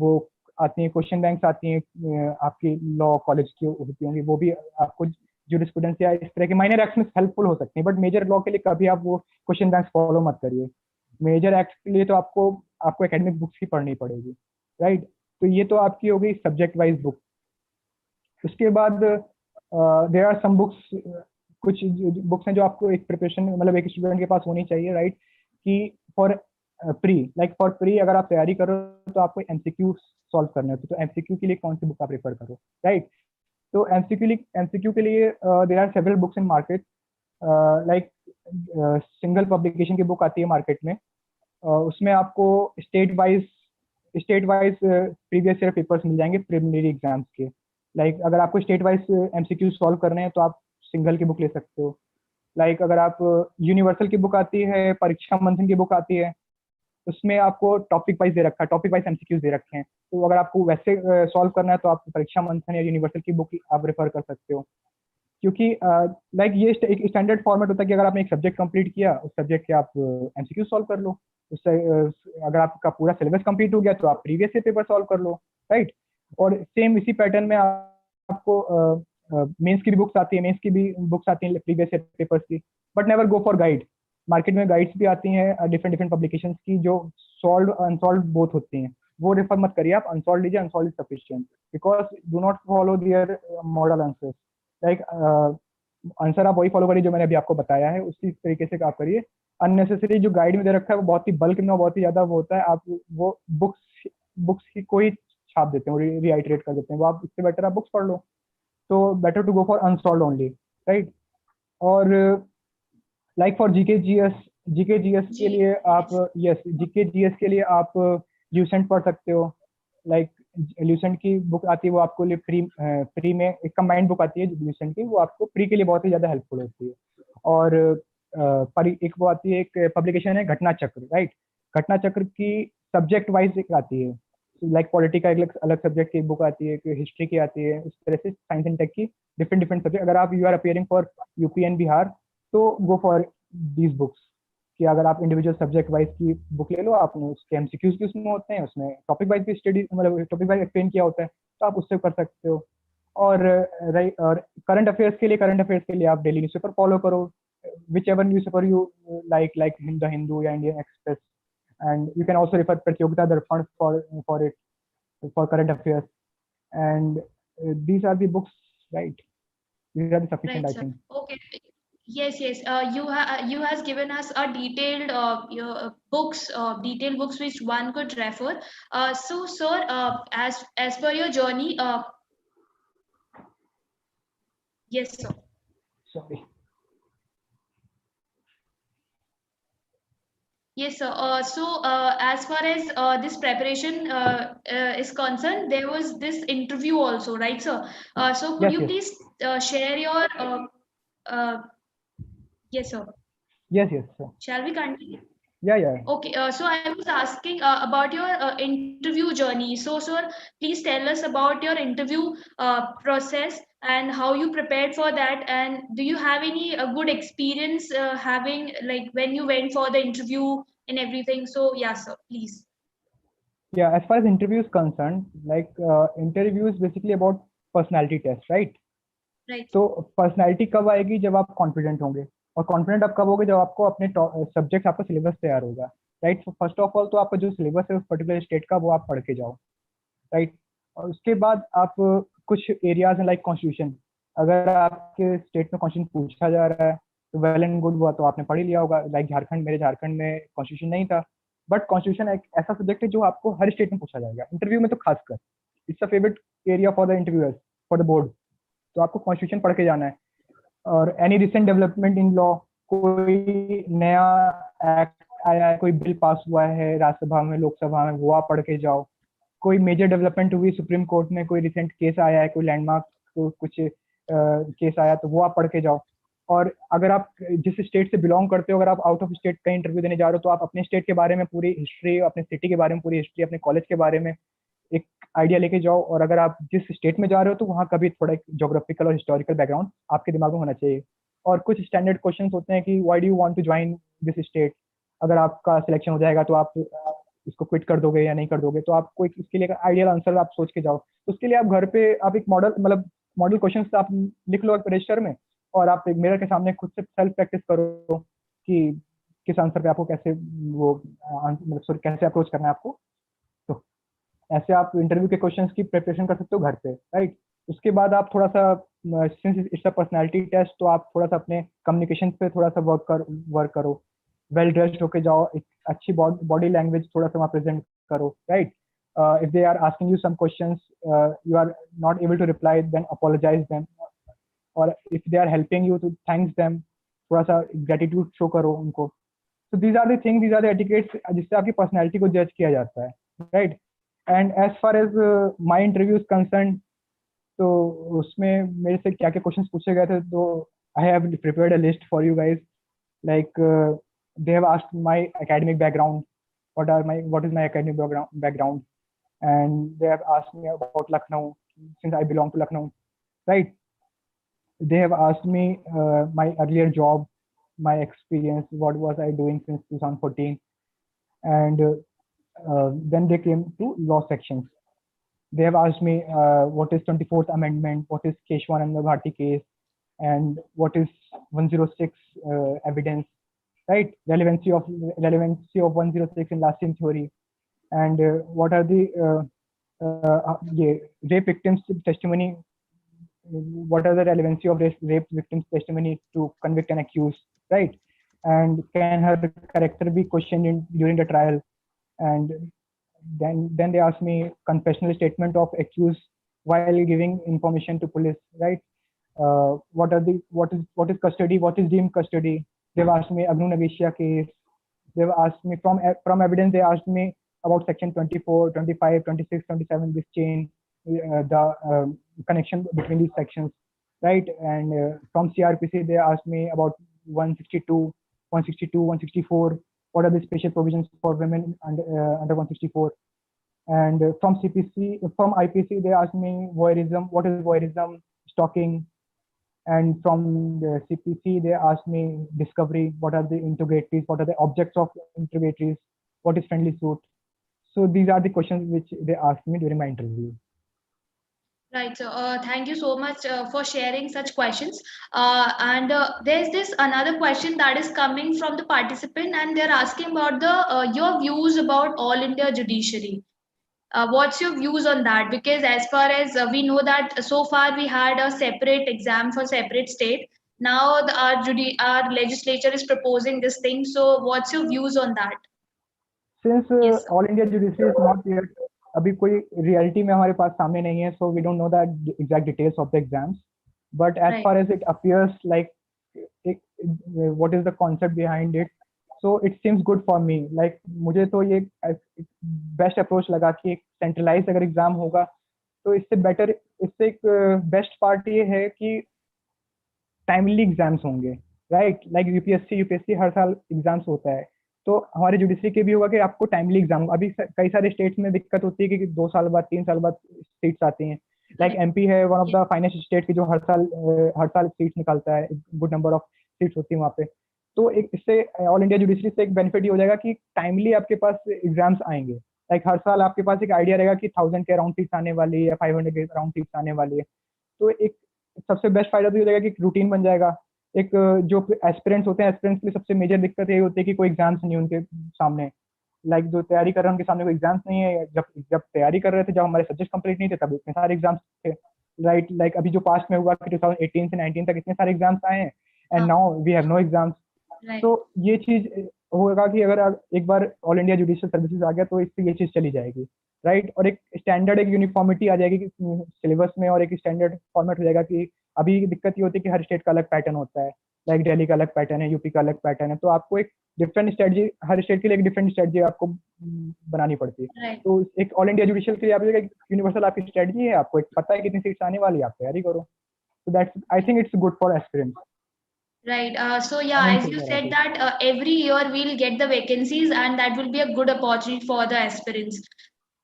वो आती हैं क्वेश्चन बैंक्स आती हैं आपकी लॉ कॉलेज की होती होंगी, वो भी आपको jurisprudence या इस तरह के माइनर एक्ट्स में हेल्पफुल हो सकती हैं. बट मेजर लॉ के लिए कभी आप वो क्वेश्चन बैंक्स फॉलो मत करिए. मेजर एक्ट के लिए तो आपको एकेडमिक बुक्स ही पढ़नी पड़ेगी, राइट? तो ये तो आपकी हो गई सब्जेक्ट वाइज बुक. उसके बाद देयर आर सम बुक्स, कुछ बुक्स हैं जो आपको एक प्रिपरेशन मतलब एक स्टूडेंट के पास होनी चाहिए, राइट? कि फॉर प्री अगर आप तैयारी करो तो आपको एमसीक्यू सॉल्व करने होते, तो एमसीक्यू के लिए कौन सी बुक आप रेफर करो, राइट? तो एमसीक्यू के लिए there are several books in market. Like single publication की बुक आती है मार्केट में, उसमें आपको state wise previous year papers मिल जाएंगे प्रिलिमिनरी एग्जाम्स के. लाइक अगर आपको स्टेट वाइज एमसीक्यू सॉल्व करने हैं तो आप सिंगल की बुक ले सकते हो. लाइक अगर आप यूनिवर्सल की बुक आती है, परीक्षा मंथन की बुक आती है, उसमें आपको टॉपिक वाइज दे रखा है, टॉपिक वाइज एमसीक्यूज दे रखे हैं. तो अगर आपको वैसे सॉल्व करना है तो आप परीक्षा मंथन या यूनिवर्सल की बुक आप रेफर कर सकते हो. क्योंकि लाइक ये एक स्टैंडर्ड फॉर्मेट होता है कि अगर आपने एक सब्जेक्ट कंप्लीट किया, उस सब्जेक्ट के आप एमसीक्यू सॉल्व कर लो. उससे अगर आपका पूरा सिलेबस कंप्लीट हो गया तो आप प्रीवियस ईयर पेपर सॉल्व कर लो, राइट? और सेम इसी पैटर्न में आपको मेंस की भी बुक्स आती है, प्रीवियस ईयर पेपर्स की. But never go for guide. Market में गाइड्स भी आती हैं डिफरेंट पब्लिकेशंस की जो सॉल्व अनसॉल्व बोथ होती हैं. वो रेफर मत करिए, आप अनसॉल्व लीजिए, unsolved is sufficient, because do not follow their model answers. Like answer आप वही फॉलो करिए जो मैंने अभी आपको बताया है, उसी तरीके से आप करिए। अननेसेसरी जो गाइड में दे रखा है वो बहुत ही बल्क में, बहुत ही ज्यादा वो होता है, आप वो बुक्स की कोई छाप देते हैं, रीआइटरेट कर देते हैं, वो आप इससे बेटर आप बुक्स पढ़ लो। तो better to go for unsolved only, right. और लाइक फॉर जीके जीएस के लिए आप, यस, जीके जीएस के लिए आप ल्यूसेंट पढ़ सकते हो। लाइक ल्यूसेंट की बुक आती है, वो आपको लिए फ्री में एक कंबाइंड बुक आती है ल्यूसेंट की, वो आपको फ्री के लिए बहुत ही ज़्यादा हेल्पफुल होती है। और एक वो आती है, एक पब्लिकेशन है घटना चक्र, राइट। घटना चक्र की सब्जेक्ट वाइज एक आती है, लाइक पॉलिटी का एक अलग सब्जेक्ट की बुक आती है, हिस्ट्री की आती है, इस तरह से साइंस एंड टेक की डिफरेंट डिफरेंट सब्जेक्ट। अगर आप you are appearing for UP and Bihar, तो गो फॉर दीज बुक्स। कि अगर आप इंडिविजुअल सब्जेक्ट वाइज की बुक ले लो, आपने उसके एमसीक्यूज भी उसमें होते हैं, उसमें टॉपिक वाइज भी स्टडी, मतलब टॉपिक वाइज एक्सप्लेन किया होता है, तो आप उससे कर सकते हो। और और करंट अफेयर्स के लिए आप डेली न्यूज़पेपर फॉलो करो, whichever newspaper you like the Hindu या Indian Express, and you can also refer Pratiyogita Darpan for it, for current affairs, and these are the books, right? These are the sufficient, Right, I sir. think. Okay. Yes, yes. You has given us a detailed detailed books which one could refer. So, sir, as per your journey, yes, sir. Sorry. Yes, sir. As far as this preparation is concerned, there was this interview also, right, sir? So, could Yes, you yes, please share your uh, yes, sir. yes, yes, sir. Shall we continue? Yeah, yeah, Okay, so I was asking about your interview journey. So, sir, please tell us about your interview process and how you prepared for that. And do you have any good experience having like when you went for the interview and everything? So, yeah, sir, please. yeah. As far as interview is concerned, like interview is basically about personality test, right? Right. तो personality कब आएगी? जब आप confident होंगे। और confident आप कब होगे? जब आपको अपने सब्जेक्ट, आपका सिलेबस तैयार होगा, राइट। फर्स्ट ऑफ ऑल तो आपका जो सिलेबस है उस पर्टिकुलर स्टेट का, वो आप पढ़ के जाओ, राइट। और उसके बाद आप कुछ एरियाज हैं लाइक कॉन्स्टिट्यूशन, अगर आपके स्टेट में कॉन्स्टिट्यूशन पूछा जा रहा है तो वेल एंड गुड, वो तो आपने पढ़ ही लिया होगा। लाइक मेरे झारखंड में कॉन्स्टिट्यूशन नहीं था, बट कॉन्स्टिट्यूशन एक ऐसा सब्जेक्ट है जो आपको हर स्टेट में पूछा जाएगा, इंटरव्यू में तो खासकर। It's a favourite area for the interviewers, for the board. तो आपको कॉन्स्टिट्यूशन पढ़ के जाना है। और any recent development in law, कोई नया एक्ट आया है, कोई बिल पास हुआ है राज्यसभा में, लोकसभा में, वो आप पढ़ के जाओ। कोई मेजर डेवलपमेंट हुई सुप्रीम कोर्ट में, कोई रिसेंट केस आया है, कोई लैंडमार्क कुछ केस आया, तो वो आप पढ़ के जाओ। और अगर आप जिस स्टेट से बिलोंग करते हो, अगर आप आउट ऑफ स्टेट कहीं इंटरव्यू देने जा रहे हो, तो आप अपने स्टेट के बारे में पूरी हिस्ट्री, अपने सिटी के बारे में पूरी हिस्ट्री, अपने कॉलेज के बारे में एक आइडिया लेके जाओ। और अगर आप जिस स्टेट में जा रहे हो तो वहाँ का भी थोड़ा ज्योग्राफिकल और हिस्टोरिकल बैकग्राउंड आपके दिमाग में होना चाहिए। और कुछ स्टैंडर्ड क्वेश्चंस होते हैं कि why do you want to join this state. अगर आपका सिलेक्शन हो जाएगा तो आप इसको क्विट कर दोगे या नहीं कर दोगे, तो आपको इसके लिए आइडियल आंसर आप सोच के जाओ। तो उसके लिए आप घर पे आप एक मॉडल क्वेश्चन आप लिख लो रजिस्टर में, और आप एक मिरर के सामने खुद से सेल्फ प्रैक्टिस करो कि किस आंसर पे आपको कैसे वो मतलब कैसे अप्रोच करना है आपको। तो ऐसे आप इंटरव्यू के क्वेश्चंस की प्रिपरेशन कर सकते हो घर पे, राइट। उसके बाद आप थोड़ा सा, since it's a personality test, तो आप थोड़ा सा अपने कम्युनिकेशन पे थोड़ा सा वर्क करो। वेल ड्रेस्ड होके जाओ, एक अच्छी बॉडी लैंग्वेज थोड़ा सा वहाँ प्रेजेंट करो, right. If they are asking you some questions, you are not able to reply, then apologise them. और if they are helping you तो थैंक्स देम, थोड़ा सा ग्रेटिट्यूड शो करो उनको। तो these are the thing, these are the etiquettes जिससे आपकी personality को जज किया जाता है, right. And as far as my interview is concern, तो उसमें मेरे से क्या क्या क्वेश्चंस पूछे गए थे, तो I have prepared a list for you guys. Like they have asked my academic background, what is my academic background, and they have asked me about Lucknow, since I belong to Lucknow, right. They have asked me my earlier job, my experience, what was I doing since 2014, and then they came to law sections. They have asked me what is 24th amendment, what is Keshwananda Bharti case, and what is 106 evidence, right. Relevancy of 106 in last seen theory, and what are the yeah, rape victims testimony, what are the relevancy of rape victims testimony to convict an accused, right? And can her character be questioned during the trial? And then they ask me confessional statement of accused while giving information to police, right? What is custody, what is deemed custody. They've asked me Agnu Navishya case. They've asked me from evidence, they asked me about section 24, 25, 26, 27, this chain, the connection between these sections, right? And from CRPC, they asked me about 162, 162, 164, what are the special provisions for women under 164. And from CPC, from IPC, they asked me voyeurism, what is voyeurism, stalking. And from the CPC, they asked me discovery, what are the interrogatories, what are the objects of interrogatories, what is friendly suit. So these are the questions which they asked me during my interview. Right. So thank you so much for sharing such questions. And there's this another question that is coming from the participant, and they're asking about the your views about All India Judiciary. What's your views on that? Because as far as we know that so far we had a separate exam for separate state. Now our legislature is proposing this thing. So what's your views on that? Since Yes, sir. All India Judiciary is not yet, अभी कोई reality में हमारे पास सामने नहीं है, so we don't know the exact details of the exams. But as Right. far as it appears, like what is the concept behind it, so it seems good for me. Like मुझे तो ये best approach लगा कि एक centralized अगर exam होगा तो इससे better, इससे एक best part ये है कि timely exams होंगे, right? Like UPSC हर साल exams होता है, तो हमारे जुडिशरी के भी होगा कि आपको टाइमली एग्जाम। अभी कई सारे स्टेट्स में दिक्कत होती है कि 2 साल बाद 3 साल बाद सीट्स आती हैं। लाइक एमपी है one of the finest state की जो हर साल सीट्स निकालता है, गुड नंबर ऑफ सीट्स होती है वहाँ पे। तो एक इससे ऑल इंडिया जुडिशरी से एक बेनिफिट ये हो जाएगा कि टाइमली आपके पास एग्जाम्स आएंगे। लाइक हर साल आपके पास एक आइडिया रहेगा कि 1000 के अराउंड सीट्स आने वाली है या 500 के अराउंड सीट्स आने वाली है। तो एक सबसे बेस्ट फायदा तो ये हो जाएगा कि रूटीन बन जाएगा। एक जो एस्पिरेंट्स होते हैं, एस्पिरेंट्स की सबसे मेजर दिक्कत ये होती है कि कोई एग्जाम्स नहीं उनके सामने। लाइक जो तैयारी कर रहे हैं उनके सामने कोई एग्जाम्स नहीं है। जब तैयारी कर रहे थे, जब हमारे सब्जेक्ट कंप्लीट नहीं थे, तब इतने सारे एग्जाम्स थे, राइट? लाइक अभी जो पास्ट में हुआ कि 2018 से 19 तक इतने सारे एग्जाम्स आए हैं, and now we have no exams. तो ये चीज होगा कि अगर एक बार ऑल इंडिया जुडिशियल सर्विसेज आ गया तो इससे ये चीज चली जाएगी, राइट? और एक स्टैंडर्ड, एक यूनिफॉर्मिटी आ जाएगी सिलेबस में, और एक स्टैंडर्ड फॉर्मेट हो जाएगा कि अभी दिक्कत ये होती है कि हर स्टेट का अलग पैटर्न होता है। लाइक दिल्ली का अलग पैटर्न है, यूपी का अलग पैटर्न है, तो आपको एक डिफरेंट स्ट्रेटजी, हर स्टेट के लिए एक डिफरेंट स्ट्रेटजी आपको बनानी पड़ती है। तो एक ऑल इंडिया जुडिशियल के लिए आप यूनिवर्सल आपकी स्ट्रेटजी है, आपको एक पता है कितनी सीट्स आने वाली है, आप तैयारी करो। So that's, I think it's good for aspirants. Right. So yeah, as you said that every year we'll get the vacancies, and that will be a good opportunity for the aspirants.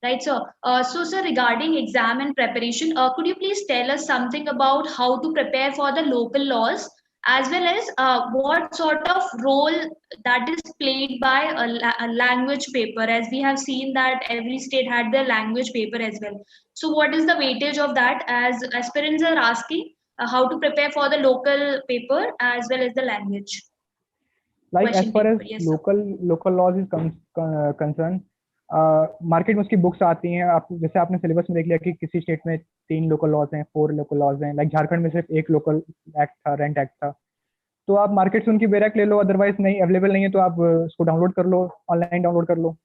Right. So, sir, regarding exam and preparation, could you please tell us something about how to prepare for the local laws, as well as what sort of role that is played by a language paper, as we have seen that every state had their language paper as well. So, what is the weightage of that, as aspirants are asking how to prepare for the local paper as well as the language? Like Question as far paper. as Yes, sir. local laws is concerned, market में उसकी books आती हैं। आप जैसे आपने syllabus में देख लिया कि किसी स्टेट में 3 लोकल लॉज हैं, 4 लोकल लॉज हैं। लाइक झारखंड में सिर्फ 1 लोकल एक्ट था, रेंट एक्ट था। तो आप मार्केट से उनकी बेरक ले लो, अदरवाइज नहीं अवेलेबल नहीं है तो आप उसको डाउनलोड कर लो, ऑनलाइन डाउनलोड कर लो।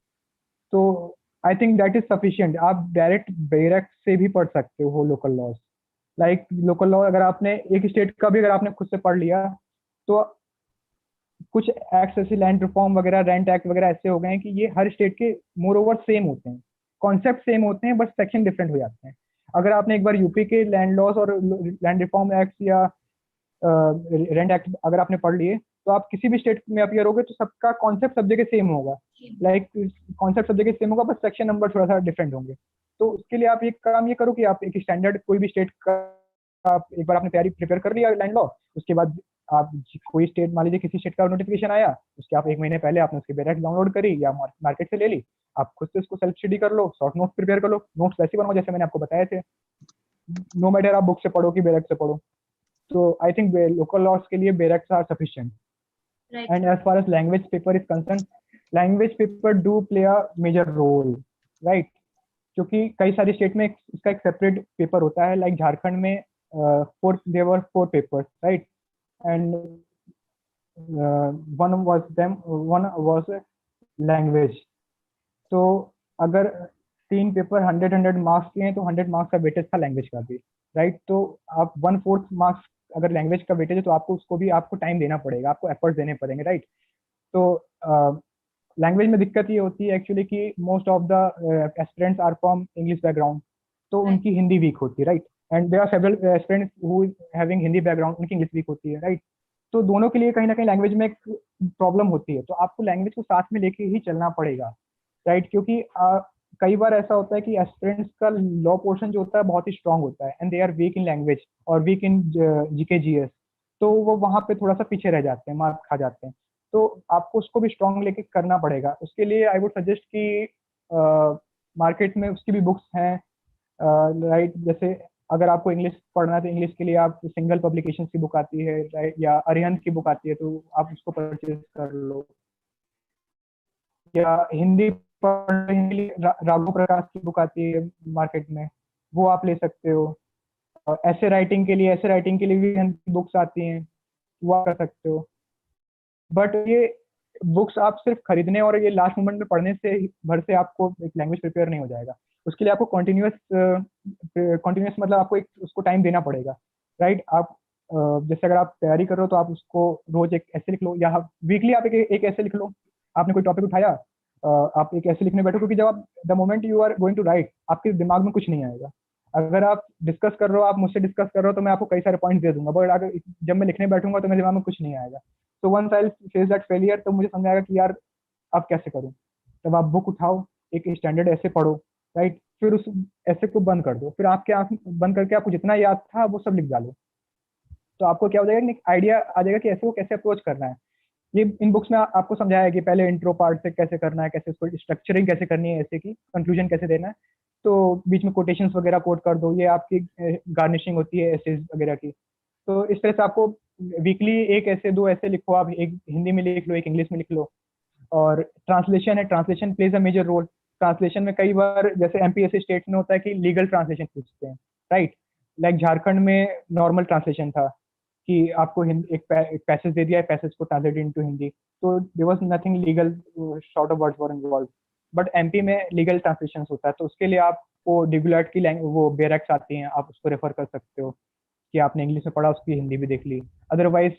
तो I think that is sufficient. आप डायरेक्ट बेरक से भी पढ़ सकते हो local laws. Like local law अगर आपने एक स्टेट का भी अगर आपने खुद से पढ़ लिया, तो कुछ एक्ट ऐसे लैंड रिफॉर्म वगैरह, रेंट एक्ट वगैरह ऐसे हो गए हैं कि ये हर स्टेट के मोर ओवर सेम होते हैं, कॉन्सेप्ट सेम होते हैं, बस सेक्शन डिफरेंट हो जाते हैं। अगर आपने एक बार यूपी के लैंड लॉज और लैंड रिफॉर्म एक्ट या रेंट एक्ट अगर आपने पढ़ लिए, तो आप किसी भी स्टेट में अपियर होगे तो सबका कॉन्सेप्ट सब जगह सेम होगा। लाइक कॉन्सेप्ट सब जगह सेम होगा, बस सेक्शन नंबर थोड़ा सा डिफरेंट होंगे। तो उसके लिए आप एक काम ये करो कि आप एक स्टैंडर्ड कोई भी स्टेट का आप एक बार आपने तैयारी प्रिपेयर कर लिया लैंड लॉ, उसके बाद आप कोई स्टेट, मान लीजिए किसी स्टेट का नोटिफिकेशन आया, उसके आप 1 महीने पहले आपने उसकी बेरक डाउनलोड करी या मार्केट से ले ली, आप खुद से उसको सेल्फ स्टडी कर लो, शॉर्ट नोट्स प्रिपेयर कर लो। नोट्स वैसे बनाओ जैसे मैंने आपको बताए थे, नो मैटर आप बुक से पढ़ो कि बेरक से पढ़ो। तो आई थिंक लोकल लॉज के लिए bare acts are sufficient. And as far as language paper is concern, language paper do play a major role. Right, क्योंकि कई सारी स्टेट में इसका एक सेपरेट पेपर होता है, लाइक झारखंड में there were 4 papers, right, and one was language. तो अगर 3 पेपर 100 मार्क्स के हैं तो 100 मार्क्स का वेटेज था लैंग्वेज का भी, राइट। तो आप 1/4 मार्क्स अगर लैंग्वेज का वेटेज है तो आपको उसको भी आपको टाइम देना पड़ेगा, आपको एफर्ट्स देने पड़ेंगे, राइट। तो लैंग्वेज में दिक्कत ये होती है एक्चुअली कि most of the aspirants are from English background, तो उनकी हिंदी वीक होती है, right, and there are several aspirants who having Hindi background, उनकी इंग्लिश वीक होती है, राइट। तो दोनों के लिए कहीं ना कहीं लैंग्वेज में एक प्रॉब्लम होती है, तो आपको लैंग्वेज को साथ में लेके ही चलना पड़ेगा, राइट, क्योंकि कई बार ऐसा होता है कि एस्पिरेंट्स का लॉ पोर्शन जो होता है बहुत ही स्ट्रांग होता है and they are weak in language और वीक इन जीके जीएस, तो वो वहाँ पे थोड़ा सा पीछे रह जाते हैं, मार्क्स खा जाते हैं। तो आपको उसको भी स्ट्रांग लेके करना पड़ेगा। उसके लिए आई वुड सजेस्ट कि मार्केट में उसकी भी बुक्स हैं, राइट। जैसे अगर आपको इंग्लिश पढ़ना है तो इंग्लिश के लिए आप सिंगल पब्लिकेशन की बुक आती है, राइट, या अरिहंत की बुक आती है, तो आप उसको परचेज कर लो। या हिंदी पढ़ने के लिए राघव प्रकाश की बुक आती है मार्केट में, वो आप ले सकते हो। ऐसे राइटिंग के लिए भी बुक्स आती हैं, वो आप कर सकते हो। बट ये बुक्स आप सिर्फ खरीदने और ये लास्ट मोमेंट में पढ़ने से भर से आपको एक लैंग्वेज प्रिपेयर नहीं हो जाएगा। उसके लिए आपको कॉन्टिन्यूस मतलब आपको एक उसको टाइम देना पड़ेगा, राइट। आप जैसे अगर आप तैयारी कर रहे हो तो आप उसको रोज एक ऐसे लिख लो, या वीकली आप एक ऐसे लिख लो। आपने कोई टॉपिक उठाया, आप एक ऐसे लिखने बैठो, क्योंकि जब आप the moment you are going to write, आपके दिमाग में कुछ नहीं आएगा। अगर आप डिस्कस कर रहे हो, आप मुझसे डिस्कस कर रहे हो, तो मैं आपको कई सारे पॉइंट्स दे दूंगा, बट अगर जब मैं लिखने बैठूंगा तो मेरे दिमाग में कुछ नहीं आएगा। तो once I face that failure, तो मुझे समझ आएगा कि यार अब कैसे करूं। तब आप बुक उठाओ, एक स्टैंडर्ड ऐसे पढ़ो, राइट, फिर उस ऐसे को बंद कर दो, फिर आपके आंख बंद करके आपको जितना याद था वो सब लिख डालो। तो आपको क्या हो जाएगा, एक आइडिया आ जाएगा कि ऐसे को कैसे अप्रोच करना है। ये इन बुक्स में आपको समझाया कि पहले इंट्रो पार्ट से कैसे करना है, कैसे उसको स्ट्रक्चरिंग कैसे करनी है, ऐसे की कंक्लूजन कैसे देना है। तो बीच में कोटेशंस वगैरह कोट कर दो, ये आपकी गार्निशिंग होती है एसेज वगैरह की। तो इस तरह से आपको वीकली एक ऐसे 2 ऐसे लिखो, आप एक हिंदी में लिख लो, एक इंग्लिश में लिख लो। और ट्रांसलेशन है, translation plays a major role. Translation में कई बार जैसे एमपीएससी स्टेट में होता है कि लीगल ट्रांसलेशन पूछते हैं, राइट। लाइक झारखंड में नॉर्मल ट्रांसलेशन था कि आपको एक पैसेज दे दिया है, पैसेज को ट्रांसलेट इनटू हिंदी, तो there was nothing legal, short of words were involve. But MP में लीगल ट्रांसलेशन होता है, तो उसके लिए आपको डिगुलेट की वो बेरेक्स आती हैं, आप उसको रेफर कर सकते हो कि आपने इंग्लिश में पढ़ा, उसकी हिंदी भी देख ली। अदरवाइज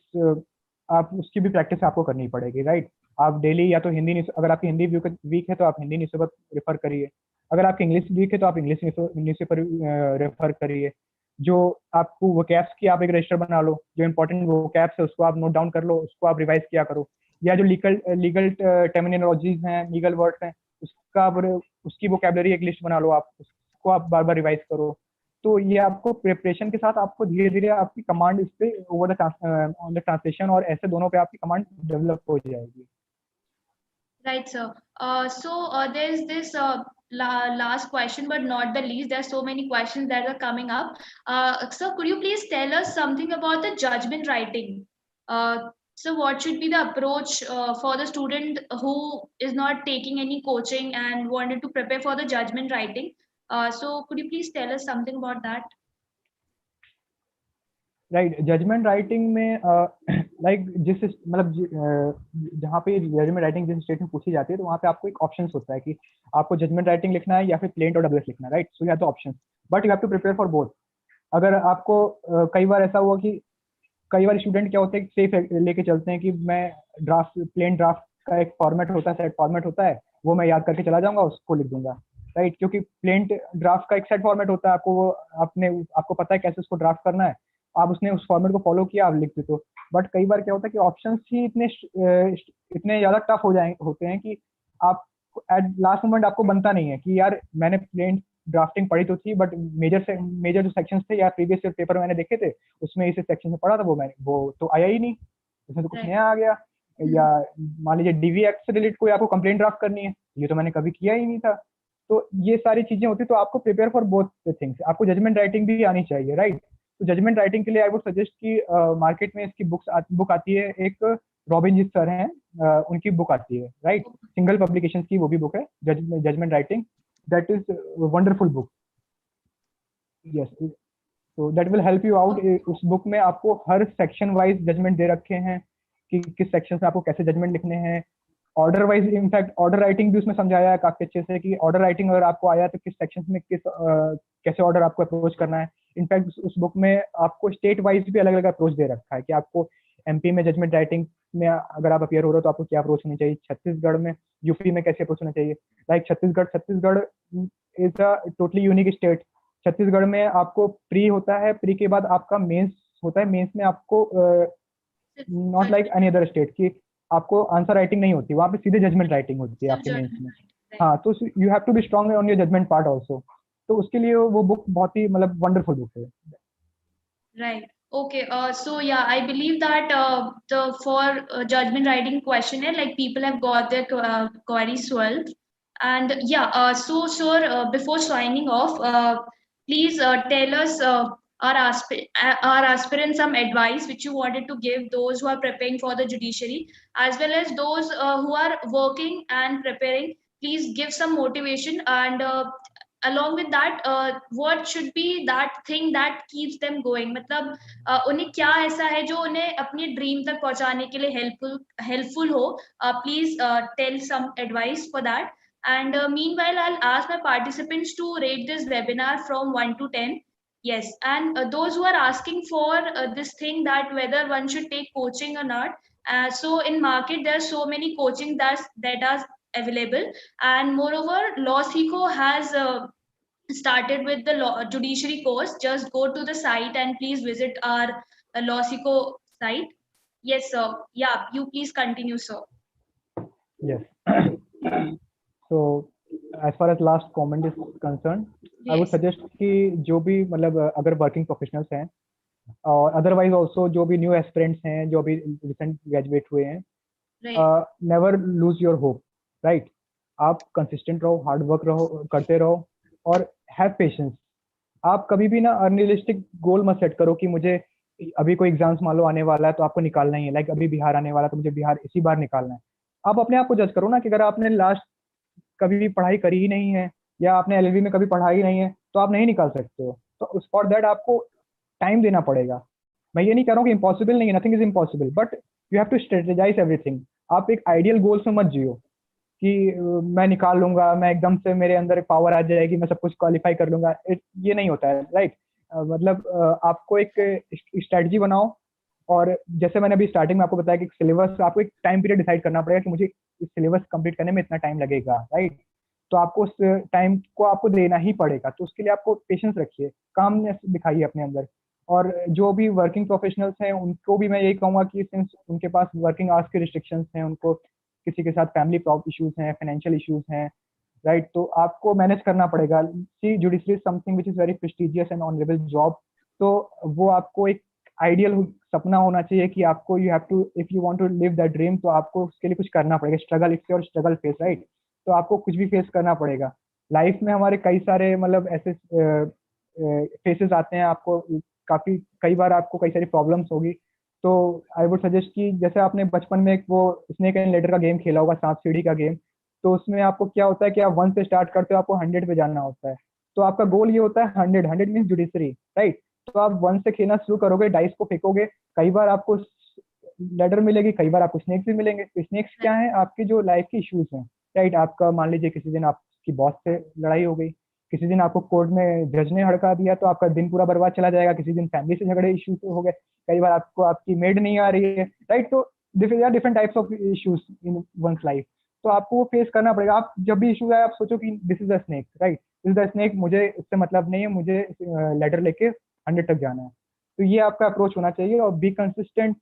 आप उसकी भी प्रैक्टिस आपको करनी पड़ेगी, राइट। आप डेली या तो हिंदी, अगर आपकी हिंदी वीक है तो आप हिंदी न्यूज़पेपर रेफर करिए। अगर आपकी इंग्लिश वीक है तो आप इंग्लिश न्यूज़पेपर रेफर करिए। जो आपको वोकैब्स की आप एक रजिस्टर बना लो, जो इंपॉर्टेंट वोकैब्स है उसको आप नोट डाउन कर लो, उसको आप रिवाइज किया करो। या जो लीगल टर्मिनोलॉजीज हैं, लीगल वर्ड्स हैं, उसकी वोकैबलरी एक लिस्ट बना लो, आप उसको आप बार बार रिवाइज करो। तो ये आपको प्रिपरेशन के साथ आपको धीरे धीरे आपकी कमांड इस पे over the on the translation और ऐसे दोनों पे आपकी कमांड डेवलप हो जाएगी। Right, sir. There's this last question, but not the least. There are so many questions that are coming up. Sir, could you please tell us something about the judgment writing? So, what should be the approach for the student who is not taking any coaching and wanted to prepare for the judgment writing? So, could you please tell us something about that? Right, judgement writing में like जिस मतलब जहाँ पे judgment writing जिस state में पूछी जाती है, तो वहाँ पे आपको एक ऑप्शन होता है कि आपको जजमेंट राइटिंग लिखना है या फिर प्लेन और डबल्स लिखना है, right. So you have the option, but you have to prepare for both. अगर आपको कई बार ऐसा हुआ कि कई बार स्टूडेंट क्या होते हैं, सेफ लेके चलते हैं कि मैं प्लेन ड्राफ्ट का एक फॉर्मेट होता है, सेट फॉर्मेट होता है, वो मैं याद करके चला जाऊंगा, उसको लिख दूंगा, राइट। क्योंकि प्लेन ड्राफ्ट का एक सेट फॉर्मेट होता है, आपको वो आपको पता है कैसे उसको ड्राफ्ट करना है, आप उसने उस फॉर्मेट को फॉलो किया, आप लिख देते हो। बट कई बार क्या होता है कि ऑप्शंस ही इतने ज्यादा टफ होते हैं कि आप एट लास्ट मोमेंट आपको बनता नहीं है कि यार मैंने प्लेन ड्राफ्टिंग पढ़ी तो थी, बट मेजर जो सेक्शंस थे या प्रीवियस पेपर मैंने देखे थे, उसमें इस सेक्शन में पढ़ा था, वो तो आया ही नहीं, उसमें तो कुछ Right. नया आ गया। या मान लीजिए डीवी एक्ट से रिलेटेड कोई आपको कंप्लेंट ड्राफ्ट करनी है, ये तो मैंने कभी किया ही नहीं था। तो ये सारी चीजें होती, तो आपको प्रिपेयर फॉर बोथ थिंग्स, आपको जजमेंट राइटिंग भी आनी चाहिए, राइट। तो जजमेंट राइटिंग के लिए आई वुड सजेस्ट कि मार्केट में इसकी बुक आती है, एक रॉबिनजीत सर हैं, उनकी बुक आती है, राइट, सिंगल पब्लिकेशन की वो भी बुक है, judgement writing. that is a wonderful book. Yes, so that will help you out. उस बुक में आपको हर सेक्शन वाइज जजमेंट दे रखे हैं कि किस सेक्शन में आपको कैसे जजमेंट लिखने हैं. Order wise, in fact order writing भी उसमें समझाया है काफी अच्छे से कि ऑर्डर राइटिंग अगर आपको आया तो किस सेक्शन में कैसे ऑर्डर आपको अप्रोच करना है. इनफैक्ट उस बुक में आपको स्टेट वाइज भी अलग अलग अप्रोच दे रखा है कि आपको एमपी में जजमेंट राइटिंग में अगर आप अपियर हो रहे हो तो आपको क्या अप्रोच होनी चाहिए, छत्तीसगढ़ में, यूपी में कैसे अप्रोच होना चाहिए. Like Chhattisgarh is a totally unique state. Chhattisgarh में आपको प्री होता है, प्री के बाद आपका मेंस होता है. मेंस में आपको not like any other state कि आपको आंसर राइटिंग नहीं होती, वहाँ पे सीधे जजमेंट राइटिंग होती है आपके मेंस में. हाँ, तो you have to be strong on your judgement part also. तो उसके लिए वो बुक बहुत ही मतलब वंडरफुल बुक है. Right. Okay. So yeah, I believe that the for judgment writing questionnaire, like people have got their queries solved, and yeah. So sir, before signing off, please tell us our aspirants some advice which you wanted to give those who are preparing for the judiciary, as well as those who are working and preparing. Please give some motivation, and along with that, what should be that thing that keeps them going. मतलब उन्हें क्या ऐसा है जो उन्हें अपनी dream तक पहुंचाने के लिए हेल्पफुल हो. Please tell some advice for that. And meanwhile, I'll ask my participants to rate this webinar from 1 to 10. Yes, and those who are asking for this thing that whether one should take coaching or not. So in market, there are so many coaching that are available, and moreover, Lawseco has started with the judiciary course. Just go to the site and please visit our Lawseco site. Yes, sir. Yeah, you please continue, sir. Yes. So as far as last comment is concerned, yes. I would suggest कि जो भी मतलब अगर working professionals हैं और otherwise also जो भी new aspirants हैं जो अभी रिसेंट ग्रेजुएट हुए हैं, never lose your hope. Right, आप कंसिस्टेंट रहो, हार्ड वर्क करते रहो और हैव पेशेंस. आप कभी भी ना अनरियलिस्टिक गोल मत सेट करो कि मुझे अभी कोई एग्जाम्स मान लो आने वाला है तो आपको निकालना ही है. लाइक अभी बिहार आने वाला है तो मुझे बिहार इसी बार निकालना है. आप अपने आप को जज करो ना कि अगर आपने लास्ट कभी भी पढ़ाई करी ही नहीं है या आपने एलएलबी में कभी पढ़ाई नहीं है तो आप नहीं निकाल सकते हो. तो फॉर दैट आपको टाइम देना पड़ेगा. मैं ये नहीं कह रहा हूँ कि इम्पॉसिबल नहीं है, nothing is impossible, but you have to strategize everything. आप एक आइडियल गोल से मत जियो कि मैं निकाल लूंगा, मैं एकदम से मेरे अंदर एक पावर आ जाएगी, मैं सब कुछ क्वालिफाई कर लूंगा. ये नहीं होता है. राइट, मतलब आपको एक स्ट्रेटजी बनाओ. और जैसे मैंने अभी स्टार्टिंग में आपको बताया कि सिलेबस, आपको एक टाइम पीरियड डिसाइड करना पड़ेगा कि मुझे इस सिलेबस कंप्लीट करने में इतना टाइम लगेगा. राइट, तो आपको उस टाइम को आपको देना ही पड़ेगा. तो उसके लिए आपको पेशेंस रखिए, कामनेस दिखाइए अपने अंदर. और जो भी वर्किंग प्रोफेशनल्स हैं उनको भी मैं यही कहूँगा कि सिंस उनके पास वर्किंग आवर्स के रिस्ट्रिक्शंस हैं, उनको किसी के साथ फैमिली इश्यूज हैं, फाइनेंशियल इश्यूज हैं, राइट, तो आपको मैनेज करना पड़ेगा. See, judiciary is something which is very prestigious and honourable job. तो वो आपको एक आइडियल सपना होना चाहिए कि आपको you have to, if you want to live that dream, तो आपको उसके लिए कुछ करना पड़ेगा. Struggle, it's your struggle face. Right, तो आपको कुछ भी फेस करना पड़ेगा. लाइफ में हमारे कई सारे मतलब ऐसे फेसेस आते हैं. आपको कई बार आपको कई सारी प्रॉब्लम्स होगी. तो आई वुड सजेस्ट कि जैसे आपने बचपन में वो स्नेक एंड लेडर का गेम खेला होगा, सांप सीढ़ी का गेम, तो उसमें आपको क्या होता है कि आप 1 से स्टार्ट करते हो, आपको 100 पे जाना होता है. तो आपका गोल ये होता है 100 मीन्स जुडिशरी. राइट, तो आप 1 से खेलना शुरू करोगे, डाइस को फेंकोगे, कई बार आपको लेडर मिलेगी, कई बार आपको स्नेक्स भी मिलेंगे. तो स्नेक्स क्या है? आपके जो लाइफ के इश्यूज हैं. राइट, आपका मान लीजिए किसी दिन आपकी बॉस से लड़ाई हो गई, किसी दिन आपको कोर्ट में जज ने हड़का दिया तो आपका दिन पूरा बर्बाद चला जाएगा. किसी दिन फैमिली से झगड़े इश्यूज हो गए, कई बार आपको आपकी मेड नहीं आ रही है. राइट, तो different types of issues in one's life. तो आपको वो फेस करना पड़ेगा. आप जब भी इशू आए आप सोचो कि this is the snake. Right, this is the snake, मुझे इससे मतलब नहीं है, मुझे लेडर लेके 100 तक जाना है. तो ये आपका अप्रोच होना चाहिए. और बी कंसिस्टेंट.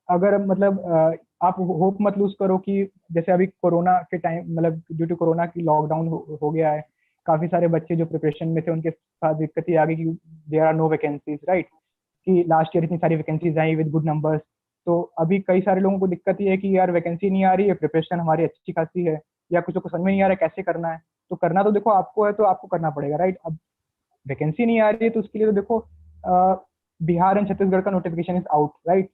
अगर मतलब आप होप मत लूज करो कि जैसे अभी कोरोना के टाइम, मतलब ड्यू टू कोरोना की लॉकडाउन हो गया है, काफी सारे बच्चे जो प्रिपरेशन में थे उनके साथ दिक्कत ही आ गई कि there are no vacancies. Right, कि लास्ट ईयर इतनी सारी वैकेंसीज आई विद गुड नंबर्स. तो अभी कई सारे लोगों को दिक्कत ये है कि यार वैकेंसी नहीं आ रही है, प्रिपरेशन हमारी अच्छी खासी है, या कुछ को समझ में नहीं आ रहा है कैसे करना है. तो करना तो देखो आपको है, तो आपको करना पड़ेगा. राइट, अब वैकेंसी नहीं आ रही है तो उसके लिए तो देखो बिहार एंड छत्तीसगढ़ का नोटिफिकेशन इज आउट. राइट,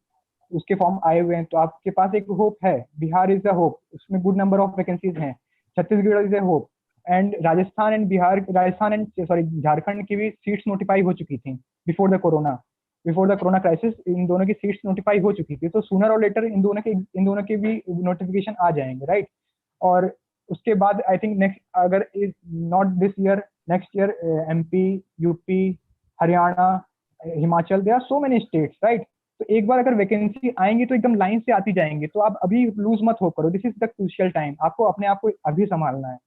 उसके फॉर्म आए हुए हैं, तो आपके पास एक होप है. बिहार इज अ होप, उसमें गुड नंबर ऑफ वैकेंसीज हैं. Chhattisgarh is a hope, and Rajasthan and Bihar, Rajasthan and sorry Jharkhand की भी सीट्स नोटिफाई हो चुकी थी बिफोर द कोरोना क्राइसिस। इन दोनों की सीट्स नोटिफाई हो चुकी थी, तो सूनर और लेटर इन दोनों के भी नोटिफिकेशन आ जाएंगे, राइट। और उसके बाद आई थिंक नेक्स्ट, अगर is not this year, next year MP, UP, Haryana, Himachal, they are so many states, right. तो एक बार अगर वैकेंसी आएंगी तो एकदम लाइन से आती जाएंगी, तो आप अभी लूज मत हो करो, this is the crucial time. आपको अपने आप को अभी संभालना है।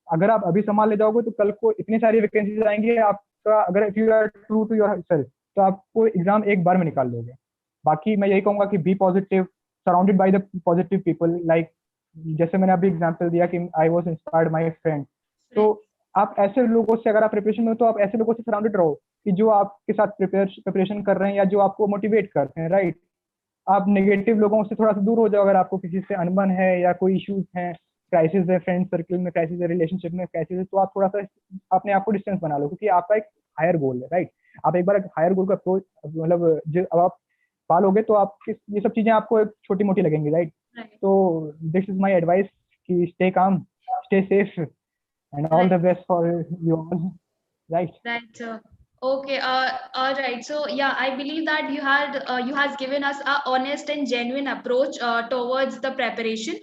अगर आप अभी संभाल ले जाओगे तो कल को इतनी सारी वैकेंसीज आएंगी, आपका अगर if you are true to yourself तो आपको एग्जाम एक बार में निकाल लोगे। बाकी मैं यही कहूंगा कि be positive, surrounded by the positive people, like जैसे मैंने अभी एग्जांपल दिया कि I was inspired my friend. तो आप ऐसे लोगों से, अगर आप प्रिपरेशन में हो तो आप ऐसे लोगों से सराउंडेड रहो कि जो आपके साथ प्रिपरेशन कर रहे हैं या जो आपको मोटिवेट करते हैं, राइट। आप नेगेटिव लोगों से थोड़ा सा दूर हो जाओ। अगर आपको किसी से अनबन है या कोई इश्यूज हैं, क्राइसिस है, फ्रेंड सर्कल में क्राइसिस है, रिलेशनशिप में क्राइसिस है, तो आप थोड़ा सा अपने आप को डिस्टेंस बना लो, क्योंकि आपका एक हायर गोल है, राइट। आप एक बार हायर गोल का अप्रोच, मतलब अब आप पालोगे तो आप ये सब चीजें आपको एक छोटी मोटी लगेंगी, राइट। तो दिस इज माय एडवाइस कि stay calm, stay safe, and all the best for you all, right. Right. Okay. All right. So yeah, I believe that you has given us a honest and genuine approach towards the preparation,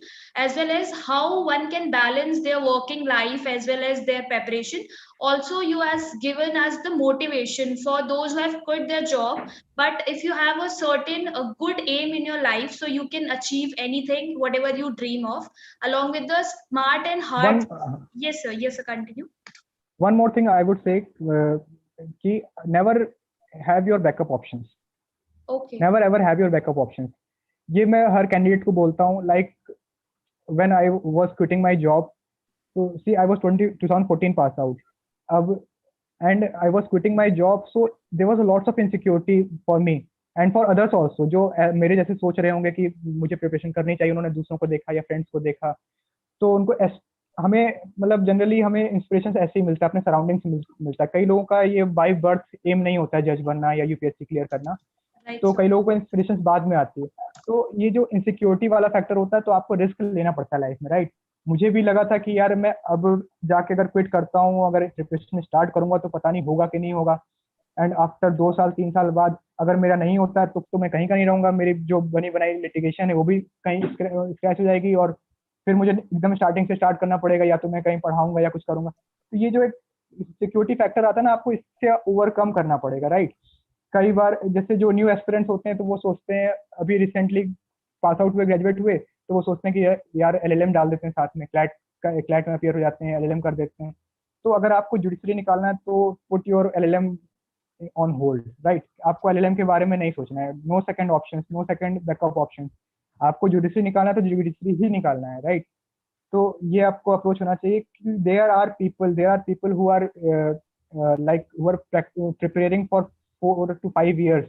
as well as how one can balance their working life as well as their preparation. Also, you has given us the motivation for those who have quit their job. But if you have a certain good aim in your life, so you can achieve anything, whatever you dream of, along with the smart and hard. One Yes, sir. Yes, sir. Continue. one more thing I would say, कि never have your backup options. Okay. Never ever have your backup options. ये मैं हर candidate को बोलता हूँ, like when I was quitting my job, so see I was 2014 pass out, अब and I was quitting my job, so there was a lots of insecurity for me and for others also, जो मेरे जैसे सोच रहे होंगे कि मुझे preparation करनी चाहिए, उन्होंने दूसरों को देखा या फ्रेंड्स को देखा, तो उनको हमें मतलब जनरली हमें इंस्पिरेशन ऐसे ही मिलता है, अपने सराउंडिंग से मिलता है। कई लोगों का ये बाय बर्थ एम नहीं होता है जज बनना या यूपीएससी क्लियर करना, तो कई लोगों को इंस्पिरेशन बाद में आती है। तो ये जो इनसिक्योरिटी वाला फैक्टर होता है, तो आपको रिस्क लेना पड़ता है लाइफ में, राइट। मुझे भी लगा था कि यार मैं अब जाके अगर क्विट करता हूँ, अगर प्रिपरेशन स्टार्ट करूंगा तो पता नहीं होगा कि नहीं होगा, एंड आफ्टर 2 साल 3 साल बाद अगर मेरा नहीं होता है तो मैं कहीं का नहीं रहूंगा, मेरी जो बनी बनाई लिटिगेशन है वो भी कहीं स्क्रैच हो जाएगी, और फिर मुझे एकदम स्टार्टिंग से स्टार्ट करना पड़ेगा, या तो मैं कहीं पढ़ाऊंगा या कुछ करूंगा। तो ये जो एक सिक्योरिटी फैक्टर आता है ना, आपको इससे ओवरकम करना पड़ेगा, राइट। कई बार जैसे जो न्यू एस्पिरेंट्स होते हैं तो वो सोचते हैं, अभी रिसेंटली पास आउट हुए, ग्रेजुएट हुए, तो वो सोचते हैं कि यार एलएलएम डाल देते हैं साथ में, क्लैट में अपियर हो जाते हैं, एलएलएम कर देते हैं। तो अगर आपको जुडिशरी निकालना है तो put your LLM on hold, right. आपको एलएलएम के बारे में नहीं सोचना है, no second option, no second backup option, आपको जुडिशरी निकालना है तो जुडिशरी ही निकालना है, राइट। तो ये आपको अप्रोच होना चाहिए कि there are people who are like who are preparing for 4 to 5 years.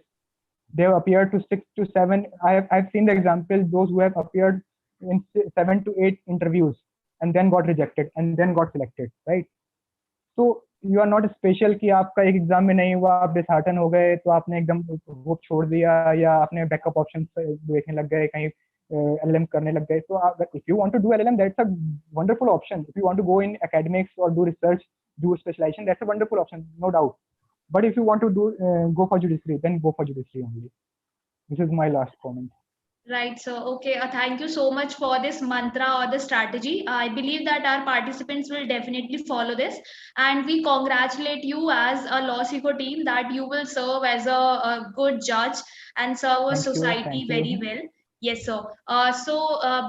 They have appeared to 6 to 7. I've seen the example, those who have appeared in 7 to 8 interviews and then got rejected and then got selected, right? So you are not special कि आपका एक exam में नहीं हुआ, आप dishearten हो गए तो आपने एकदम होप छोड़ दिया, या आपने बैकअप ऑप्शन देखने लग गए, कहीं LLM करने लग गए। तो if you want to do LLM, that's a wonderful option. If you want to go in academics or do research, do specialization, that's a wonderful option, no doubt. But if you want to do go for judiciary, then go for judiciary only. This is my last comment. Right. So, okay. Thank you so much for this mantra or the strategy. I believe that our participants will definitely follow this. And we congratulate you as a Law Seeker team that you will serve as a good judge and serve a society very well. Yes, sir.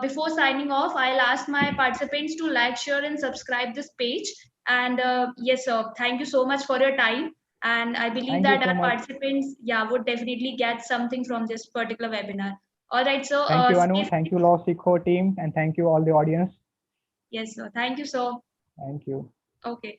Before signing off, I'll ask my participants to like, share, and subscribe this page. And yes, sir. Thank you so much for your time. And I believe that our participants, would definitely get something from this particular webinar. All right, so thank you, Anu. Thank you, Law Seeker team, and thank you all the audience. Yes, sir. Thank you, sir. Thank you. Okay.